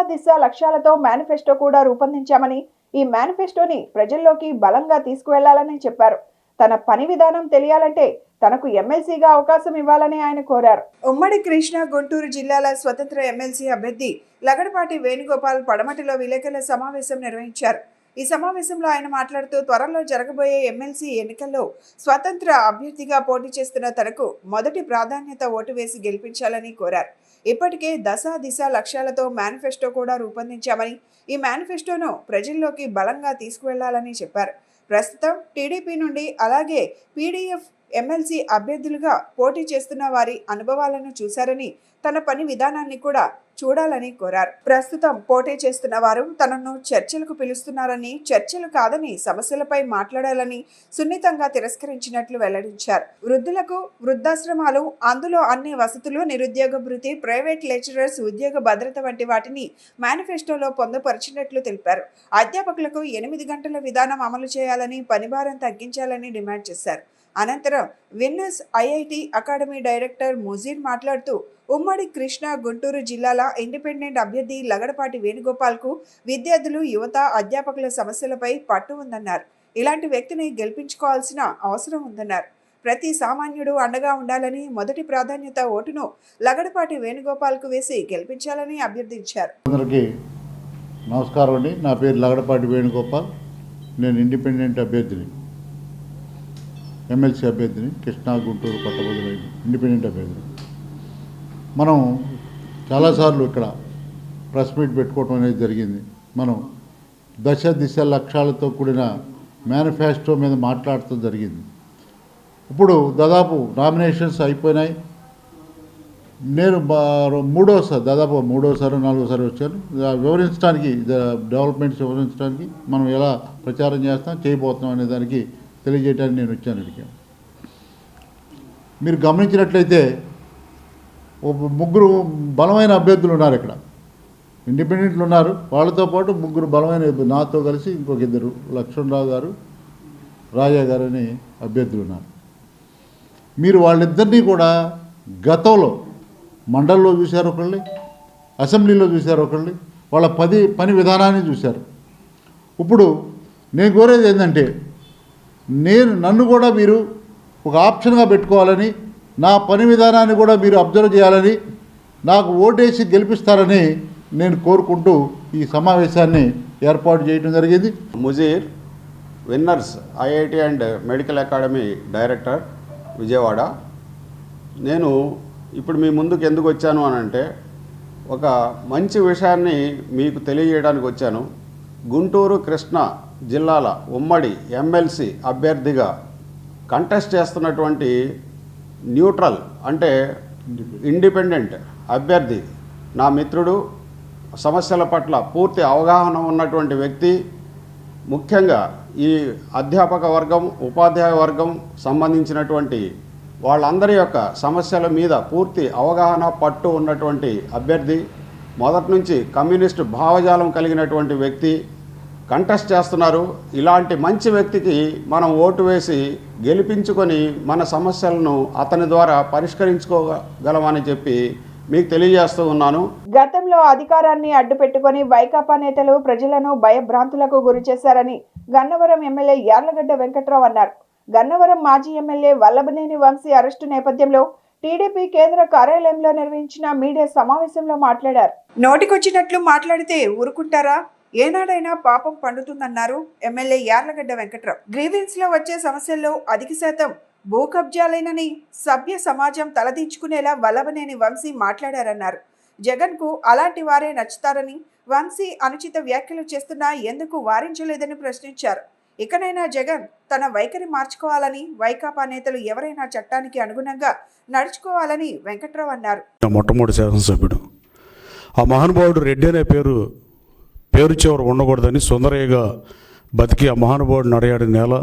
లక్ష్యాలతో మేనిఫెస్టో కూడా రూపొందించామని, ఈ మేనిఫెస్టోని ప్రజల్లోకి బలంగా తీసుకువెళ్లాలని చెప్పారు. తన పని విధానం తెలియాలంటే తనకు ఎమ్మెల్సీగా అవకాశం ఇవ్వాలని ఆయన కోరారు. ఉమ్మడి కృష్ణా గుంటూరు జిల్లాల స్వతంత్ర ఎమ్మెల్సీ అభ్యర్థి లగడపాటి వేణుగోపాల్ పడమటిలో విలేకరుల సమావేశం నిర్వహించారు. ఈ సమావేశంలో ఆయన మాట్లాడుతూ త్వరలో జరగబోయే ఎమ్మెల్సీ ఎన్నికల్లో స్వతంత్ర అభ్యర్థిగా పోటీ చేస్తున్న తనకు మొదటి ప్రాధాన్యత ఓటు వేసి గెలిపించాలని కోరారు. ఇప్పటికే దశ లక్ష్యాలతో మేనిఫెస్టో కూడా రూపొందించామని, ఈ మేనిఫెస్టోను ప్రజల్లోకి బలంగా తీసుకువెళ్లాలని చెప్పారు. ప్రస్తుతం టీడీపీ నుండి అలాగే పీడీఎఫ్ ఎమ్మెల్సీ అభ్యర్థులుగా పోటీ చేస్తున్న వారి అనుభవాలను చూశారని, తన పని విధానాన్ని కూడా చూడాలని కోరారు. ప్రస్తుతం పోటీ చేస్తున్న వారు తనను చర్చలకు పిలుస్తున్నారని, చర్చలు కాదని సమస్యలపై మాట్లాడాలని సున్నితంగా తిరస్కరించినట్లు వెల్లడించారు. వృద్ధులకు వృద్ధాశ్రమాలు, అందులో అన్ని వసతులు, నిరుద్యోగ భృతి, ప్రైవేట్ లెక్చరర్స్ ఉద్యోగ భద్రత వంటి వాటిని మేనిఫెస్టోలో పొందుపరిచినట్లు తెలిపారు. అధ్యాపకులకు 8 గంటల విధానం అమలు చేయాలని, పనిభారం తగ్గించాలని డిమాండ్ చేశారు. అనంతరం winners IIT academy director Mujeer మాట్లాడుతూ ఉమ్మడి కృష్ణా గుంటూరు జిల్లాల ఇండిపెండెంట్ అభ్యర్థి లగడపాటి వేణుగోపాల్కు విద్యార్థులు, యువత, అధ్యాపకుల సమస్యలపై పట్టు ఉందన్నారు. ఇలాంటి వ్యక్తిని గెలిపించుకోవాల్సిన అవసరం ఉందన్నారు. ప్రతి సామాన్యుడు అండగా ఉండాలని, మొదటి ప్రాధాన్యత ఓటును లగడపాటి వేణుగోపాల్కు వేసి గెలిపించాలని అభ్యర్థించారు. అందరికీ నమస్కారం అండి. నా పేరు లగడపాటి వేణుగోపాల్. నేను ఇండిపెండెంట్ అభ్యర్థిని, ఎమ్మెల్సీ అభ్యర్థిని, కృష్ణా గుంటూరు పట్టభద్రుల ఇండిపెండెంట్ అభ్యర్థిని. మనం చాలాసార్లు ఇక్కడ ప్రెస్ మీట్ పెట్టుకోవడం అనేది జరిగింది. మనం దశ లక్ష్యాలతో కూడిన మేనిఫెస్టో మీద మాట్లాడటం జరిగింది. ఇప్పుడు దాదాపు నామినేషన్స్ అయిపోయినాయి. నేను దాదాపు మూడోసారి 4సారి వచ్చాను. వివరించడానికి, డెవలప్మెంట్స్ వివరించడానికి, మనం ఎలా ప్రచారం చేయబోతున్నాం అనే దానికి తెలియజేయడానికి నేను వచ్చాను ఇక్కడికి. మీరు గమనించినట్లయితే 3 బలమైన అభ్యర్థులు ఉన్నారు ఇక్కడ. ఇండిపెండెంట్లు ఉన్నారు, వాళ్ళతో పాటు 3 బలమైన, నాతో కలిసి ఇంకొక 2 లక్ష్మణరావు గారు, రాజా గారు అని అభ్యర్థులు ఉన్నారు. మీరు వాళ్ళిద్దరినీ కూడా గతంలో మండలిలో చూశారు ఒకళ్ళని, అసెంబ్లీలో చూశారు ఒకళ్ళని, వాళ్ళ పని విధానాన్ని చూశారు. ఇప్పుడు నేను కోరేది ఏంటంటే, నన్ను కూడా మీరు ఒక ఆప్షన్గా పెట్టుకోవాలని, నా పని విధానాన్ని కూడా మీరు అబ్జర్వ్ చేయాలని, నాకు ఓటేసి గెలిపిస్తారని నేను కోరుకుంటూ ఈ సమావేశాన్ని ఏర్పాటు చేయడం జరిగింది. Mujeer, winners IIT and medical academy director, Vijayawada. నేను ఇప్పుడు మీ ముందుకు ఎందుకు వచ్చాను అని అంటే, ఒక మంచి విషయాన్ని మీకు తెలియజేయడానికి వచ్చాను. గుంటూరు కృష్ణా జిల్లాల ఉమ్మడి ఎమ్మెల్సీ అభ్యర్థిగా కంటెస్ట్ చేస్తున్నటువంటి న్యూట్రల్ అంటే ఇండిపెండెంట్ అభ్యర్థి, నా మిత్రుడు, సమస్యల పట్ల పూర్తి అవగాహన ఉన్నటువంటి వ్యక్తి, ముఖ్యంగా ఈ అధ్యాపక వర్గం, ఉపాధ్యాయ వర్గం సంబంధించినటువంటి వాళ్ళందరి యొక్క సమస్యల మీద పూర్తి అవగాహన, పట్టు ఉన్నటువంటి అభ్యర్థి, మొదటి నుంచి కమ్యూనిస్టు భావజాలం కలిగినటువంటి వ్యక్తి కంటెస్ట్ చేస్తున్నారు. ఇలాంటి మంచి వ్యక్తికి మనం ఓటు వేసి గెలిపించుకొని మన సమస్యలను అతని ద్వారా పరిష్కరించుకోగలమని చెప్పి మీకు తెలియజేస్తూ ఉన్నాను. గతంలో అధికారాన్ని అడ్డుపెట్టుకొని వైకాపా నేతలు ప్రజలను భయభ్రాంతులకు గురి చేశారని గన్నవరం ఎమ్మెల్యే యార్లగడ్డ వెంకట్రావు అన్నారు. గన్నవరం మాజీ ఎమ్మెల్యే వల్లభనేని వంశీ అరెస్టు నేపథ్యంలో టీడీపీ కేంద్ర కార్యాలయంలో నిర్వహించిన మీడియా సమావేశంలో మాట్లాడారు. నోటికొచ్చినట్లు మాట్లాడితే ఊరుకుంటారా? ఏనాడైనా పాపం పండుతుందన్నారు ఎమ్మెల్యే యార్లగడ్డ వెంకట్రావు. గ్రీవెన్స్ లో వచ్చే సమస్యల్లో అధిక శాతం భూ కబ్జాలేనని సభ్య సమాజం తలదించుకునేలా వల్లభనేని వంశీ మాట్లాడారన్నారు. జగన్ కు అలాంటి వారే నచ్చుతారని, వంశీ అనుచిత వ్యాఖ్యలు చేస్తున్నా ఎందుకు వారించలేదని ప్రశ్నించారు. ఇకనైనా జగన్ తన వైఖరి మార్చుకోవాలని, వైకాపా నేతలు ఎవరైనా చట్టానికి అనుగుణంగా నడుచుకోవాలని వెంకట్రావు అన్నారు. మొట్టమొదటి శాసనసభ్యుడు ఆ మహానుభావుడు రెడ్డి అనే పేరు చివర ఉండకూడదని సుందరయ్యగా బతికి ఆ మహానుభావుడు నడయాడిన నేల.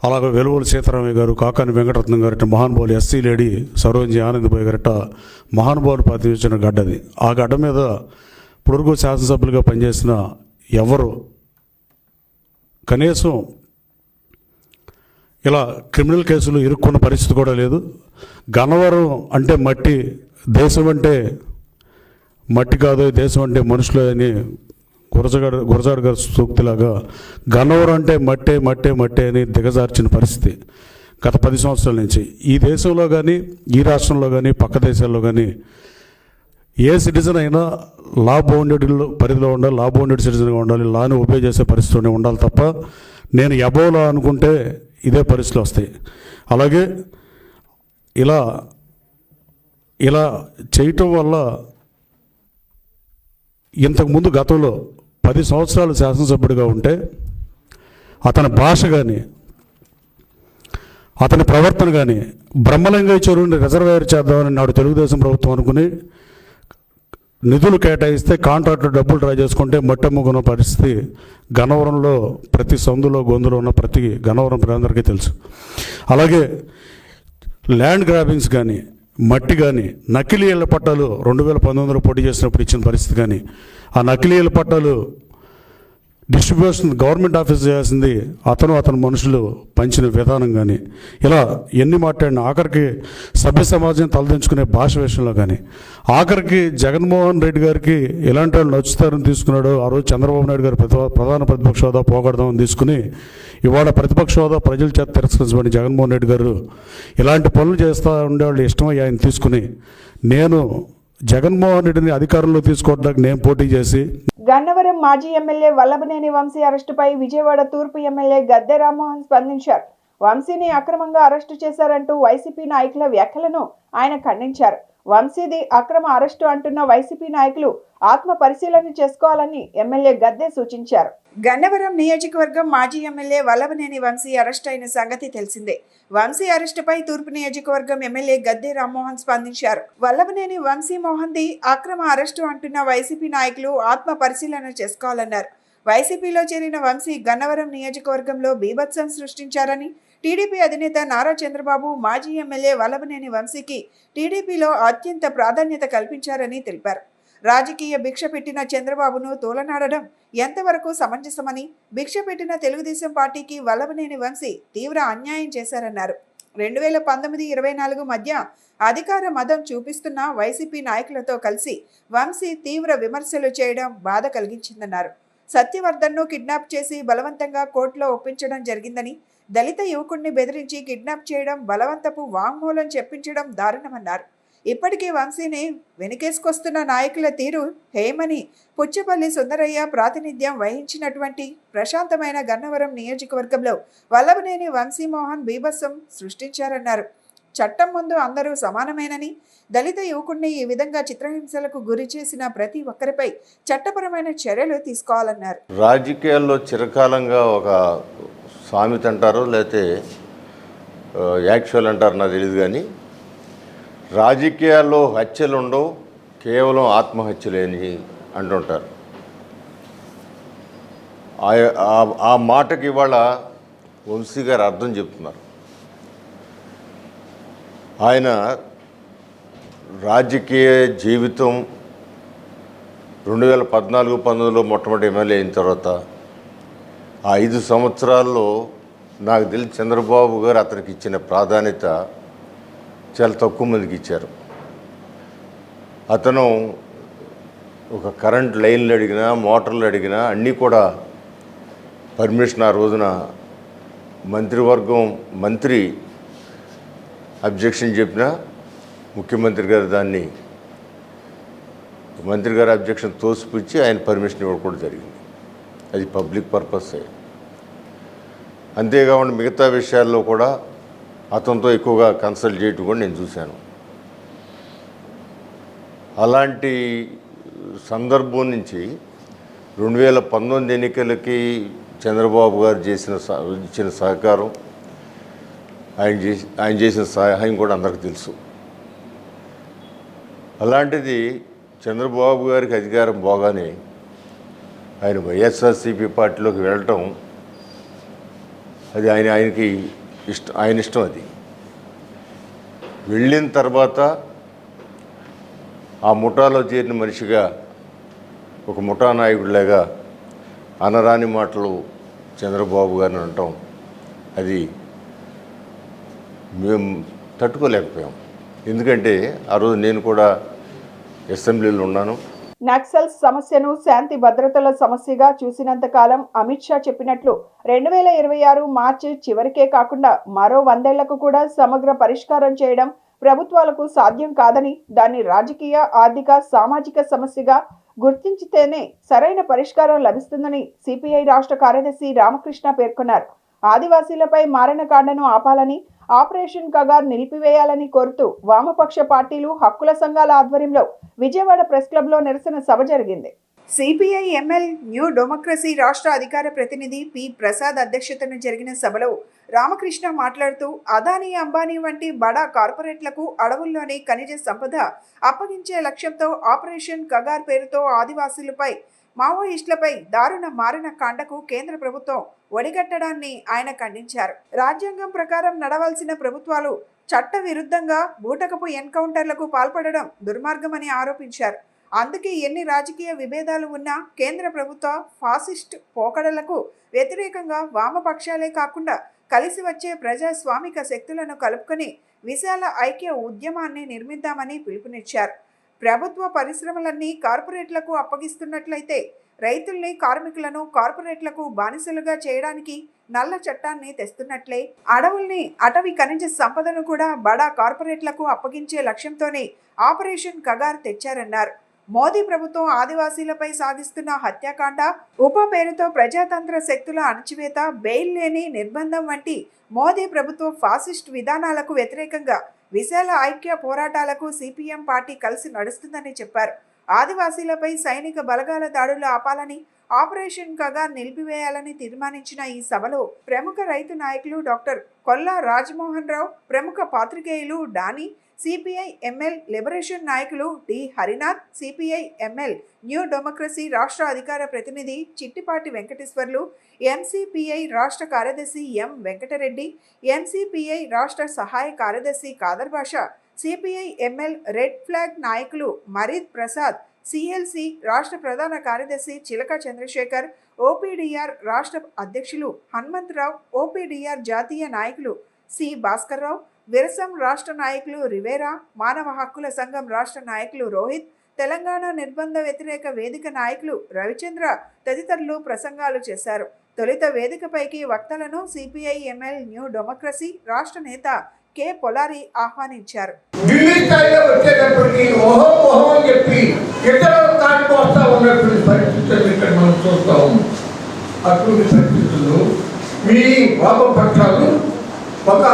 అలాగే వెలువల సీతారామయ్య గారు, కాకాని వెంకటరత్నం గారట మహానుభావులు, ఎస్సీ లేడీ సరోజి ఆనందబాయి గారట మహానుభావులు ప్రాతినిధ్యం గడ్డది. ఆ గడ్డ మీద పొడుగు శాసనసభ్యులుగా పనిచేసిన ఎవరు కనీసం ఇలా క్రిమినల్ కేసులు ఇరుక్కున్న పరిస్థితి కూడా లేదు. గన్నవరం అంటే మట్టి, దేశం అంటే మట్టి కాదు, దేశం అంటే మనుషులు అని గురజాడ గారి సూక్తిలాగా గన్నవరం అంటే మట్టే మట్టే మట్టే అని దిగజార్చిన పరిస్థితి గత 10 సంవత్సరాల నుంచి. ఈ దేశంలో కానీ, ఈ రాష్ట్రంలో కానీ, పక్క దేశాల్లో కానీ ఏ సిటిజన్ అయినా లా బౌండెడ్ పరిధిలో ఉండాలి, లా బౌండెడ్ సిటిజన్గా ఉండాలి, లాని ఒబే చేసే పరిస్థితిలోనే ఉండాలి తప్ప నేను ఎబోలా అనుకుంటే ఇదే పరిస్థితులు వస్తాయి. అలాగే ఇలా చేయటం వల్ల ఇంతకుముందు గతంలో 10 సంవత్సరాలు శాసనసభ్యుడిగా ఉంటే అతని భాష కానీ, అతని ప్రవర్తన కానీ బ్రహ్మలింగయ్య చెరువుని రిజర్వాయర్ చేద్దామని నాడు తెలుగుదేశం ప్రభుత్వం అనుకుని నిధులు కేటాయిస్తే కాంట్రాక్టర్ డబ్బులు డ్రా చేసుకుంటే మట్టెమ్ముకున్న పరిస్థితి గన్నవరంలో ప్రతి సందులో గొంతులో ఉన్న ప్రతి గన్నవరం ప్రజలందరికీ తెలుసు. అలాగే ల్యాండ్ గ్రాబింగ్స్ కానీ, మట్టి కానీ, నకిలీ ఇళ్ల పట్టాలు 2019లో పోటీ చేసినప్పుడు ఇచ్చిన పరిస్థితి కానీ, ఆ నకిలీ ఇళ్ల పట్టాలు డిస్ట్రిబ్యూషన్ గవర్నమెంట్ ఆఫీస్ చేయాల్సింది అతను మనుషులు పంచిన విధానం కానీ, ఇలా ఎన్ని మాట్లాడిన ఆఖరికి సభ్య సమాజం తలదించుకునే భాష విషయంలో కానీ, ఆఖరికి జగన్మోహన్ రెడ్డి గారికి ఎలాంటి వాళ్ళు నచ్చుతారని తీసుకున్నాడు. ఆ రోజు చంద్రబాబు నాయుడు గారు ప్రధాన ప్రతిపక్ష హోదా పోగొడదామని తీసుకుని ఇవాళ ప్రతిపక్ష హోదా ప్రజల చేత తిరస్కరించబడి జగన్మోహన్ రెడ్డి గారు ఇలాంటి పనులు చేస్తూ ఉండేవాళ్ళు ఇష్టమై ఆయన తీసుకుని నేను జగన్మోహన్ రెడ్డిని అధికారంలో తీసుకోవడానికి నేను పోటీ చేసి. గన్నవరం మాజీ ఎమ్మెల్యే వల్లభనేని వంశీ అరెస్టుపై విజయవాడ తూర్పు ఎమ్మెల్యే గద్దె రామ్మోహన్ స్పందించారు. వంశీని అక్రమంగా అరెస్టు చేశారంటూ వైసీపీ నాయకుల వ్యాఖ్యలను ఆయన ఖండించారు. వంశీది అక్రమ అరెస్టు అంటున్న వైసీపీ నాయకులు ఆత్మ పరిశీలన చేసుకోవాలని ఎమ్మెల్యే గద్దె సూచించారు. గన్నవరం నియోజకవర్గం మాజీ ఎమ్మెల్యే వల్లభనేని వంశీ అరెస్ట్ అయిన సంగతి తెలిసిందే. వంశీ అరెస్టుపై తూర్పు నియోజకవర్గం ఎమ్మెల్యే గద్దె రామ్మోహన్ స్పందించారు. వల్లభనేని వంశీ మోహన్ది అక్రమ అరెస్టు అంటున్న వైసీపీ నాయకులు ఆత్మ పరిశీలన చేసుకోవాలన్నారు. వైసీపీలో చేరిన వంశీ గన్నవరం నియోజకవర్గంలో బీభత్సం సృష్టించారని, టీడీపీ అధినేత నారా చంద్రబాబు మాజీ ఎమ్మెల్యే వల్లభనేని వంశీకి టీడీపీలో అత్యంత ప్రాధాన్యత కల్పించారని తెలిపారు. రాజకీయ భిక్ష పెట్టిన చంద్రబాబును తోలనాడడం ఎంతవరకు సమంజసమని, భిక్ష పెట్టిన తెలుగుదేశం పార్టీకి వల్లభనేని వంశీ తీవ్ర అన్యాయం చేశారన్నారు. 2019-24 మధ్య అధికార మదం చూపిస్తున్న వైసీపీ నాయకులతో కలిసి వంశీ తీవ్ర విమర్శలు చేయడం బాధ కలిగించిందన్నారు. సత్యవర్ధన్ను కిడ్నాప్ చేసి బలవంతంగా కోర్టులో ఒప్పించడం జరిగిందని, దళిత యువకుడిని బెదిరించి కిడ్నాప్ చేయడం, బలవంతపు వాంగ్మూలం చెప్పించడం దారుణమన్నారు. ఇప్పటికీ వంశీని వెనుకేసుకొస్తున్న నాయకుల తీరు హేమని, పుచ్చపల్లి సుందరయ్య ప్రాతినిధ్యం వహించినటువంటి ప్రశాంతమైన గన్నవరం నియోజకవర్గంలో వల్లభనేని వంశీమోహన్ బీభత్సం సృష్టించారన్నారు. చట్టం ముందు అందరూ సమానమేనని, దళిత యువకుడిని ఈ విధంగా చిత్రహింసలకు గురి చేసిన ప్రతి ఒక్కరిపై చట్టపరమైన చర్యలు తీసుకోవాలన్నారు. రాజకీయాల్లో చిరకాలంగా ఒక సామెత అంటారో లేకపోతే యాక్చువల్ అంటారు నాకు తెలియదు, కానీ రాజకీయాల్లో హత్యలు ఉండవు, కేవలం ఆత్మహత్యలే అని అంటుంటారు. ఆ మాటకి ఇవాళ వంశీ గారు అర్థం చెప్తున్నారు. ఆయన రాజకీయ జీవితం 2014-19లో మొట్టమొదటి ఎమ్మెల్యే అయిన తర్వాత ఆ 5 సంవత్సరాల్లో నాకు తెలిసి చంద్రబాబు గారు అతనికి ఇచ్చిన ప్రాధాన్యత చాలా తక్కువ మందికి ఇచ్చారు. అతను ఒక కరెంట్ లైన్లు అడిగినా, మోటార్లు అడిగినా అన్నీ కూడా పర్మిషన్ ఆ రోజున మంత్రి అబ్జెక్షన్ చెప్పినా ముఖ్యమంత్రి గారు దాన్ని మంత్రి గారు అబ్జెక్షన్ తోసిపుచ్చి ఆయన పర్మిషన్ ఇవ్వడం కూడా జరిగింది. అది పబ్లిక్ పర్పస్. అంతేకాకుండా మిగతా విషయాల్లో కూడా అతనితో ఎక్కువగా కన్సల్ట్ చేయటం కూడా నేను చూశాను. అలాంటి సందర్భం నుంచి 2019 ఎన్నికలకి చంద్రబాబు గారు ఇచ్చిన సహకారం, ఆయన చేసిన సహాయం కూడా అందరికీ తెలుసు. అలాంటిది చంద్రబాబు గారికి అధికారం పోగానే ఆయన వైఎస్ఆర్సీపీ పార్టీలోకి వెళ్ళటం అది ఆయనకి ఆయన ఇష్టం. అది వెళ్ళిన తర్వాత ఆ ముఠాలో చేరిన మనిషిగా ఒక ముఠా నాయకుడిలాగా అనరాని మాటలు చంద్రబాబు గారిని అంటాం, అది మేము తట్టుకోలేకపోయాం. ఎందుకంటే ఆ రోజు నేను కూడా అసెంబ్లీలో ఉన్నాను. నక్సల్స్ సమస్యను శాంతి భద్రతల సమస్యగా చూసినంత కాలం అమిత్ షా చెప్పినట్లు 2026 మార్చి చివరికే కాకుండా మరో 100 ఏళ్లకు కూడా సమగ్ర పరిష్కారం చేయడం ప్రభుత్వాలకు సాధ్యం కాదని, దాన్ని రాజకీయ, ఆర్థిక, సామాజిక సమస్యగా గుర్తించితేనే సరైన పరిష్కారం లభిస్తుందని సిపిఐ రాష్ట్ర కార్యదర్శి రామకృష్ణ పేర్కొన్నారు. ఆదివాసీలపై మారణకాండను ఆపాలని, ఆపరేషన్ కగార్ నిలిపివేయాలని కోరుతూ వామపక్ష పార్టీలు, హక్కుల సంఘాల ఆధ్వర్యంలో విజయవాడ ప్రెస్ క్లబ్లో నిరసన సభ జరిగింది. సిపిఐ ఎంఎల్ న్యూ డెమోక్రసీ రాష్ట్ర అధికార ప్రతినిధి పి ప్రసాద్ అధ్యక్షతన జరిగిన సభలో రామకృష్ణ మాట్లాడుతూ అదానీ, అంబానీ వంటి బడా కార్పొరేట్లకు అడవుల్లోని ఖనిజ సంపద అప్పగించే లక్ష్యంతో ఆపరేషన్ కగార్ పేరుతో ఆదివాసీలపై, మావోయిస్టులపై దారుణ మారణ కాండకు కేంద్ర ప్రభుత్వం ఒడిగట్టడాన్ని ఆయన ఖండించారు. రాజ్యాంగం ప్రకారం నడవాల్సిన ప్రభుత్వాలు చట్ట విరుద్ధంగా బూటకపు ఎన్కౌంటర్లకు పాల్పడడం దుర్మార్గమని ఆరోపించారు. అందుకే ఎన్ని రాజకీయ విభేదాలు ఉన్నా కేంద్ర ప్రభుత్వ ఫాసిస్ట్ పోకడలకు వ్యతిరేకంగా వామపక్షాలే కాకుండా కలిసి వచ్చే ప్రజాస్వామిక శక్తులను కలుపుకొని విశాల ఐక్య ఉద్యమాన్ని నిర్మిద్దామని పిలుపునిచ్చారు. ప్రభుత్వ పరిశ్రమలన్నీ కార్పొరేట్లకు అప్పగిస్తున్నట్లయితే రైతుల్ని, కార్మికులను కార్పొరేట్లకు బానిసలుగా చేయడానికి నల్ల చట్టాన్ని తెస్తున్నట్లే అడవుల్ని, అటవీ ఖనిజ సంపదను కూడా బడా కార్పొరేట్లకు అప్పగించే లక్ష్యంతోనే ఆపరేషన్ కగార్ తెచ్చారన్నారు. మోదీ ప్రభుత్వం ఆదివాసీలపై సాగిస్తున్న హత్యాకాండ, ఉప పేరుతో ప్రజాతంత్ర శక్తుల అణచివేత, బెయిల్ లేని నిర్బంధం వంటి మోదీ ప్రభుత్వ ఫాసిస్ట్ విధానాలకు వ్యతిరేకంగా విశాల ఐక్య పోరాటాలకు సిపిఎం పార్టీ కలిసి నడుస్తుందని చెప్పారు. ఆదివాసీలపై సైనిక బలగాల దాడులు ఆపాలని, ఆపరేషన్ కగార్ నిలిపివేయాలని తీర్మానించిన ఈ సభలో ప్రముఖ రైతు నాయకులు డాక్టర్ కొల్లా రాజమోహన్ రావు, ప్రముఖ పాత్రికేయులు డానీ, సిపిఐ ఎంఎల్ లిబరేషన్ నాయకులు D Harinath, CPI ML new democracy రాష్ట్ర అధికార ప్రతినిధి చిట్టిపాటి వెంకటేశ్వర్లు, ఎన్సిపిఐ రాష్ట్ర కార్యదర్శి ఎం వెంకటరెడ్డి, ఎన్సిపిఐ రాష్ట్ర సహాయ కార్యదర్శి కాదర్ బాషా, సిపిఐ ఎంఎల్ రెడ్ ఫ్లాగ్ నాయకులు మరీద్ ప్రసాద్, సిఎల్సి రాష్ట్ర ప్రధాన కార్యదర్శి చిలక చంద్రశేఖర్, ఓపీడీఆర్ రాష్ట్ర అధ్యక్షులు హనుమంతరావు, ఓపీడీఆర్ జాతీయ నాయకులు సి భాస్కర్రావు, విరసం రాష్ట్ర నాయకులు రివేరా, మానవ హక్కుల సంఘం రాష్ట్ర నాయకులు రోహిత్, తెలంగాణ నిర్బంధ వ్యతిరేక వేదిక నాయకులు రవిచంద్ర తదితరులు ప్రసంగాలు చేశారు. తొలుత వేదికపైకి వక్తలను సిపిఐ ఎంఎల్ న్యూ డెమోక్రసీ రాష్ట్ర నేత కె పొలారి ఆహ్వానించారు. ఢిల్లీ స్థాయిలో వచ్చేటప్పటికి ఓహో అని చెప్పి ఇతర దానికి వస్తా ఉన్నటువంటి పరిస్థితులు ఇక్కడ మనం చూస్తాం. అటువంటి పరిస్థితుల్లో మీ వామపక్షాలు ఒక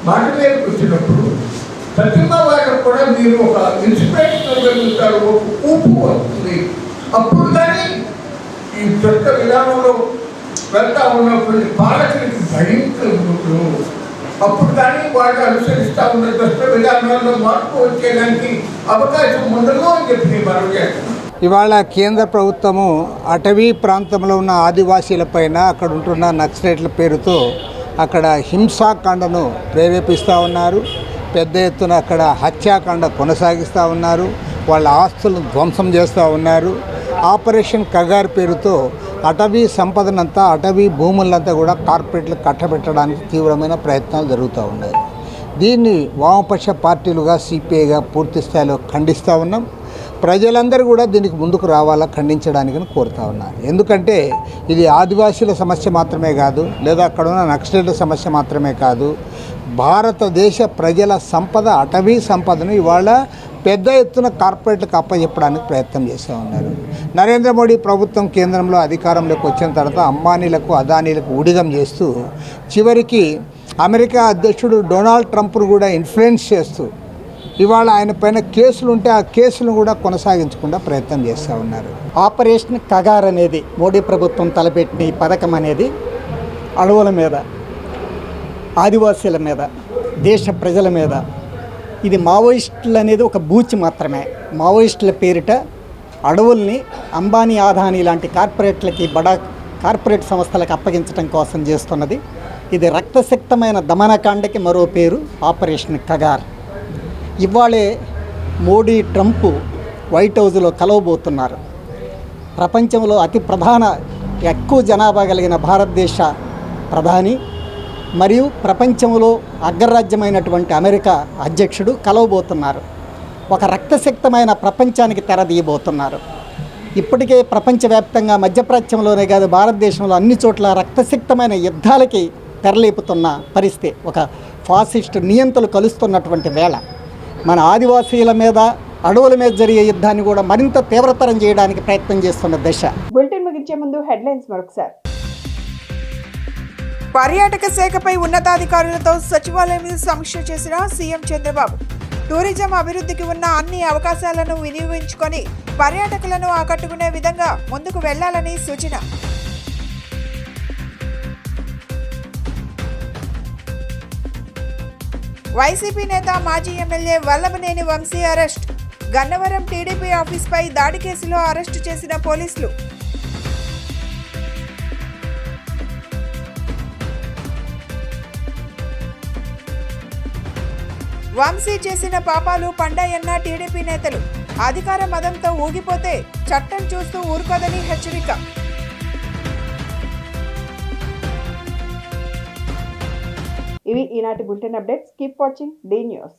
మాట మీద వచ్చినప్పుడు సత్యంగా వాళ్ళకు కూడా మీరు ఒక ఇన్స్పిరేషన్ కలుగుతారు, ఒక ఊపు వస్తుంది. అప్పుడు కానీ ఈ చట్ట విధానంలో వెళ్తా ఉన్నటువంటి పాలకులకి భయంకరులు, అప్పుడు కానీ వాళ్ళు అనుసరిస్తూ ఉన్న చట్ట విధానాల్లో మార్పు వచ్చేదానికి అవకాశం ఉండదు అని చెప్పి మనం చేస్తున్నాం. ఇవాళ కేంద్ర ప్రభుత్వము అటవీ ప్రాంతంలో ఉన్న ఆదివాసీలపైన అక్కడ ఉంటున్న నక్సలైట్ల పేరుతో అక్కడ హింసాకాండను ప్రేరేపిస్తూ ఉన్నారు. పెద్ద ఎత్తున అక్కడ హత్యాకాండ కొనసాగిస్తూ ఉన్నారు. వాళ్ళ ఆస్తులను ధ్వంసం చేస్తూ ఉన్నారు. ఆపరేషన్ కగార్ పేరుతో అటవీ సంపదనంతా, అటవీ భూములంతా కూడా కార్పొరేట్లకు కట్టబెట్టడానికి తీవ్రమైన ప్రయత్నాలు జరుగుతూ ఉన్నాయి. దీన్ని వామపక్ష పార్టీలుగా సిపిఐగా పూర్తి స్థాయిలో ఖండిస్తూ ఉన్నాం. ప్రజలందరూ కూడా దీనికి ముందుకు రావాలా, ఖండించడానికి కోరుతా ఉన్నారు. ఎందుకంటే ఇది ఆదివాసీల సమస్య మాత్రమే కాదు, లేదా అక్కడ ఉన్న నక్సలైట్ల సమస్య మాత్రమే కాదు. భారతదేశ ప్రజల సంపద, అటవీ సంపదను ఇవాళ పెద్ద ఎత్తున కార్పొరేట్లకు అప్పచెప్పడానికి ప్రయత్నం చేస్తూ ఉన్నారు. నరేంద్ర మోడీ ప్రభుత్వం కేంద్రంలో అధికారంలోకి వచ్చిన తర్వాత అంబానీలకు, అదానీలకు ఊడిగం చేస్తూ చివరికి అమెరికా అధ్యక్షుడు డొనాల్డ్ ట్రంప్ను కూడా ఇన్ఫ్లుయెన్స్ చేస్తూ ఇవాళ ఆయన పైన కేసులు ఉంటే ఆ కేసులను కూడా కొనసాగించకుండా ప్రయత్నం చేస్తూ ఉన్నారు. ఆపరేషన్ కగార్ అనేది మోడీ ప్రభుత్వం తలపెట్టిన ఈ పథకం అనేది అడవుల మీద, ఆదివాసీల మీద, దేశ ప్రజల మీద, ఇది మావోయిస్టులు అనేది ఒక బూచి మాత్రమే. మావోయిస్టుల పేరిట అడవుల్ని అంబానీ, ఆదానీ లాంటి కార్పొరేట్లకి, బడా కార్పొరేట్ సంస్థలకు అప్పగించడం కోసం చేస్తున్నది. ఇది రక్తసిక్తమైన దమనకాండకి మరో పేరు ఆపరేషన్ కగార్. ఇవాళే మోడీ ట్రంప్ వైట్ హౌస్లో కలవబోతున్నారు. ప్రపంచంలో అతి ఎక్కువ జనాభా కలిగిన భారతదేశ ప్రధాని మరియు ప్రపంచంలో అగ్రరాజ్యమైనటువంటి అమెరికా అధ్యక్షుడు కలవబోతున్నారు. ఒక రక్తసిక్తమైన ప్రపంచానికి తెరదీయబోతున్నారు. ఇప్పటికే ప్రపంచవ్యాప్తంగా మధ్యప్రాచ్యంలోనే కాదు భారతదేశంలో అన్ని చోట్ల రక్తసిక్తమైన యుద్ధాలకి తెరలేపుతున్న పరిస్థితి, ఒక ఫాసిస్ట్ నియంతలు కలుస్తున్నటువంటి వేళ మన ఆదివాసీల మీద అడవుల మీద జరిగే యుద్ధాన్ని కూడా మరింత తీవ్రతరం చేయడానికి ప్రయత్నం చేస్తున్న దశ. బులెటిన్ ముగించే ముందు హెడ్లైన్స్ మరొకసారి. పర్యాటక శాఖపై ఉన్నతాధికారులతో సచివాలయంలో సమీక్ష చేసిన సీఎం చంద్రబాబు. టూరిజం అభివృద్ధికి ఉన్న అన్ని అవకాశాలను వినియోగించుకొని పర్యాటకులను ఆకట్టుకునే విధంగా ముందుకు వెళ్లాలని సూచన. వైసీపీ నేత మాజీ ఎమ్మెల్యే వల్లభనేని వంశీ అరెస్ట్. గన్నవరం టీడీపీ ఆఫీస్పై దాడి కేసులో అరెస్టు చేసిన పోలీసులు. వంశీ చేసిన పాపాలు పండాయన్న టీడీపీ నేతలు. అధికార మదంతో ఊగిపోతే చట్టం చూస్తూ ఊరుకోదని హెచ్చరిక. ఇవి ఈనాటి bulletin updates. Keep watching the news.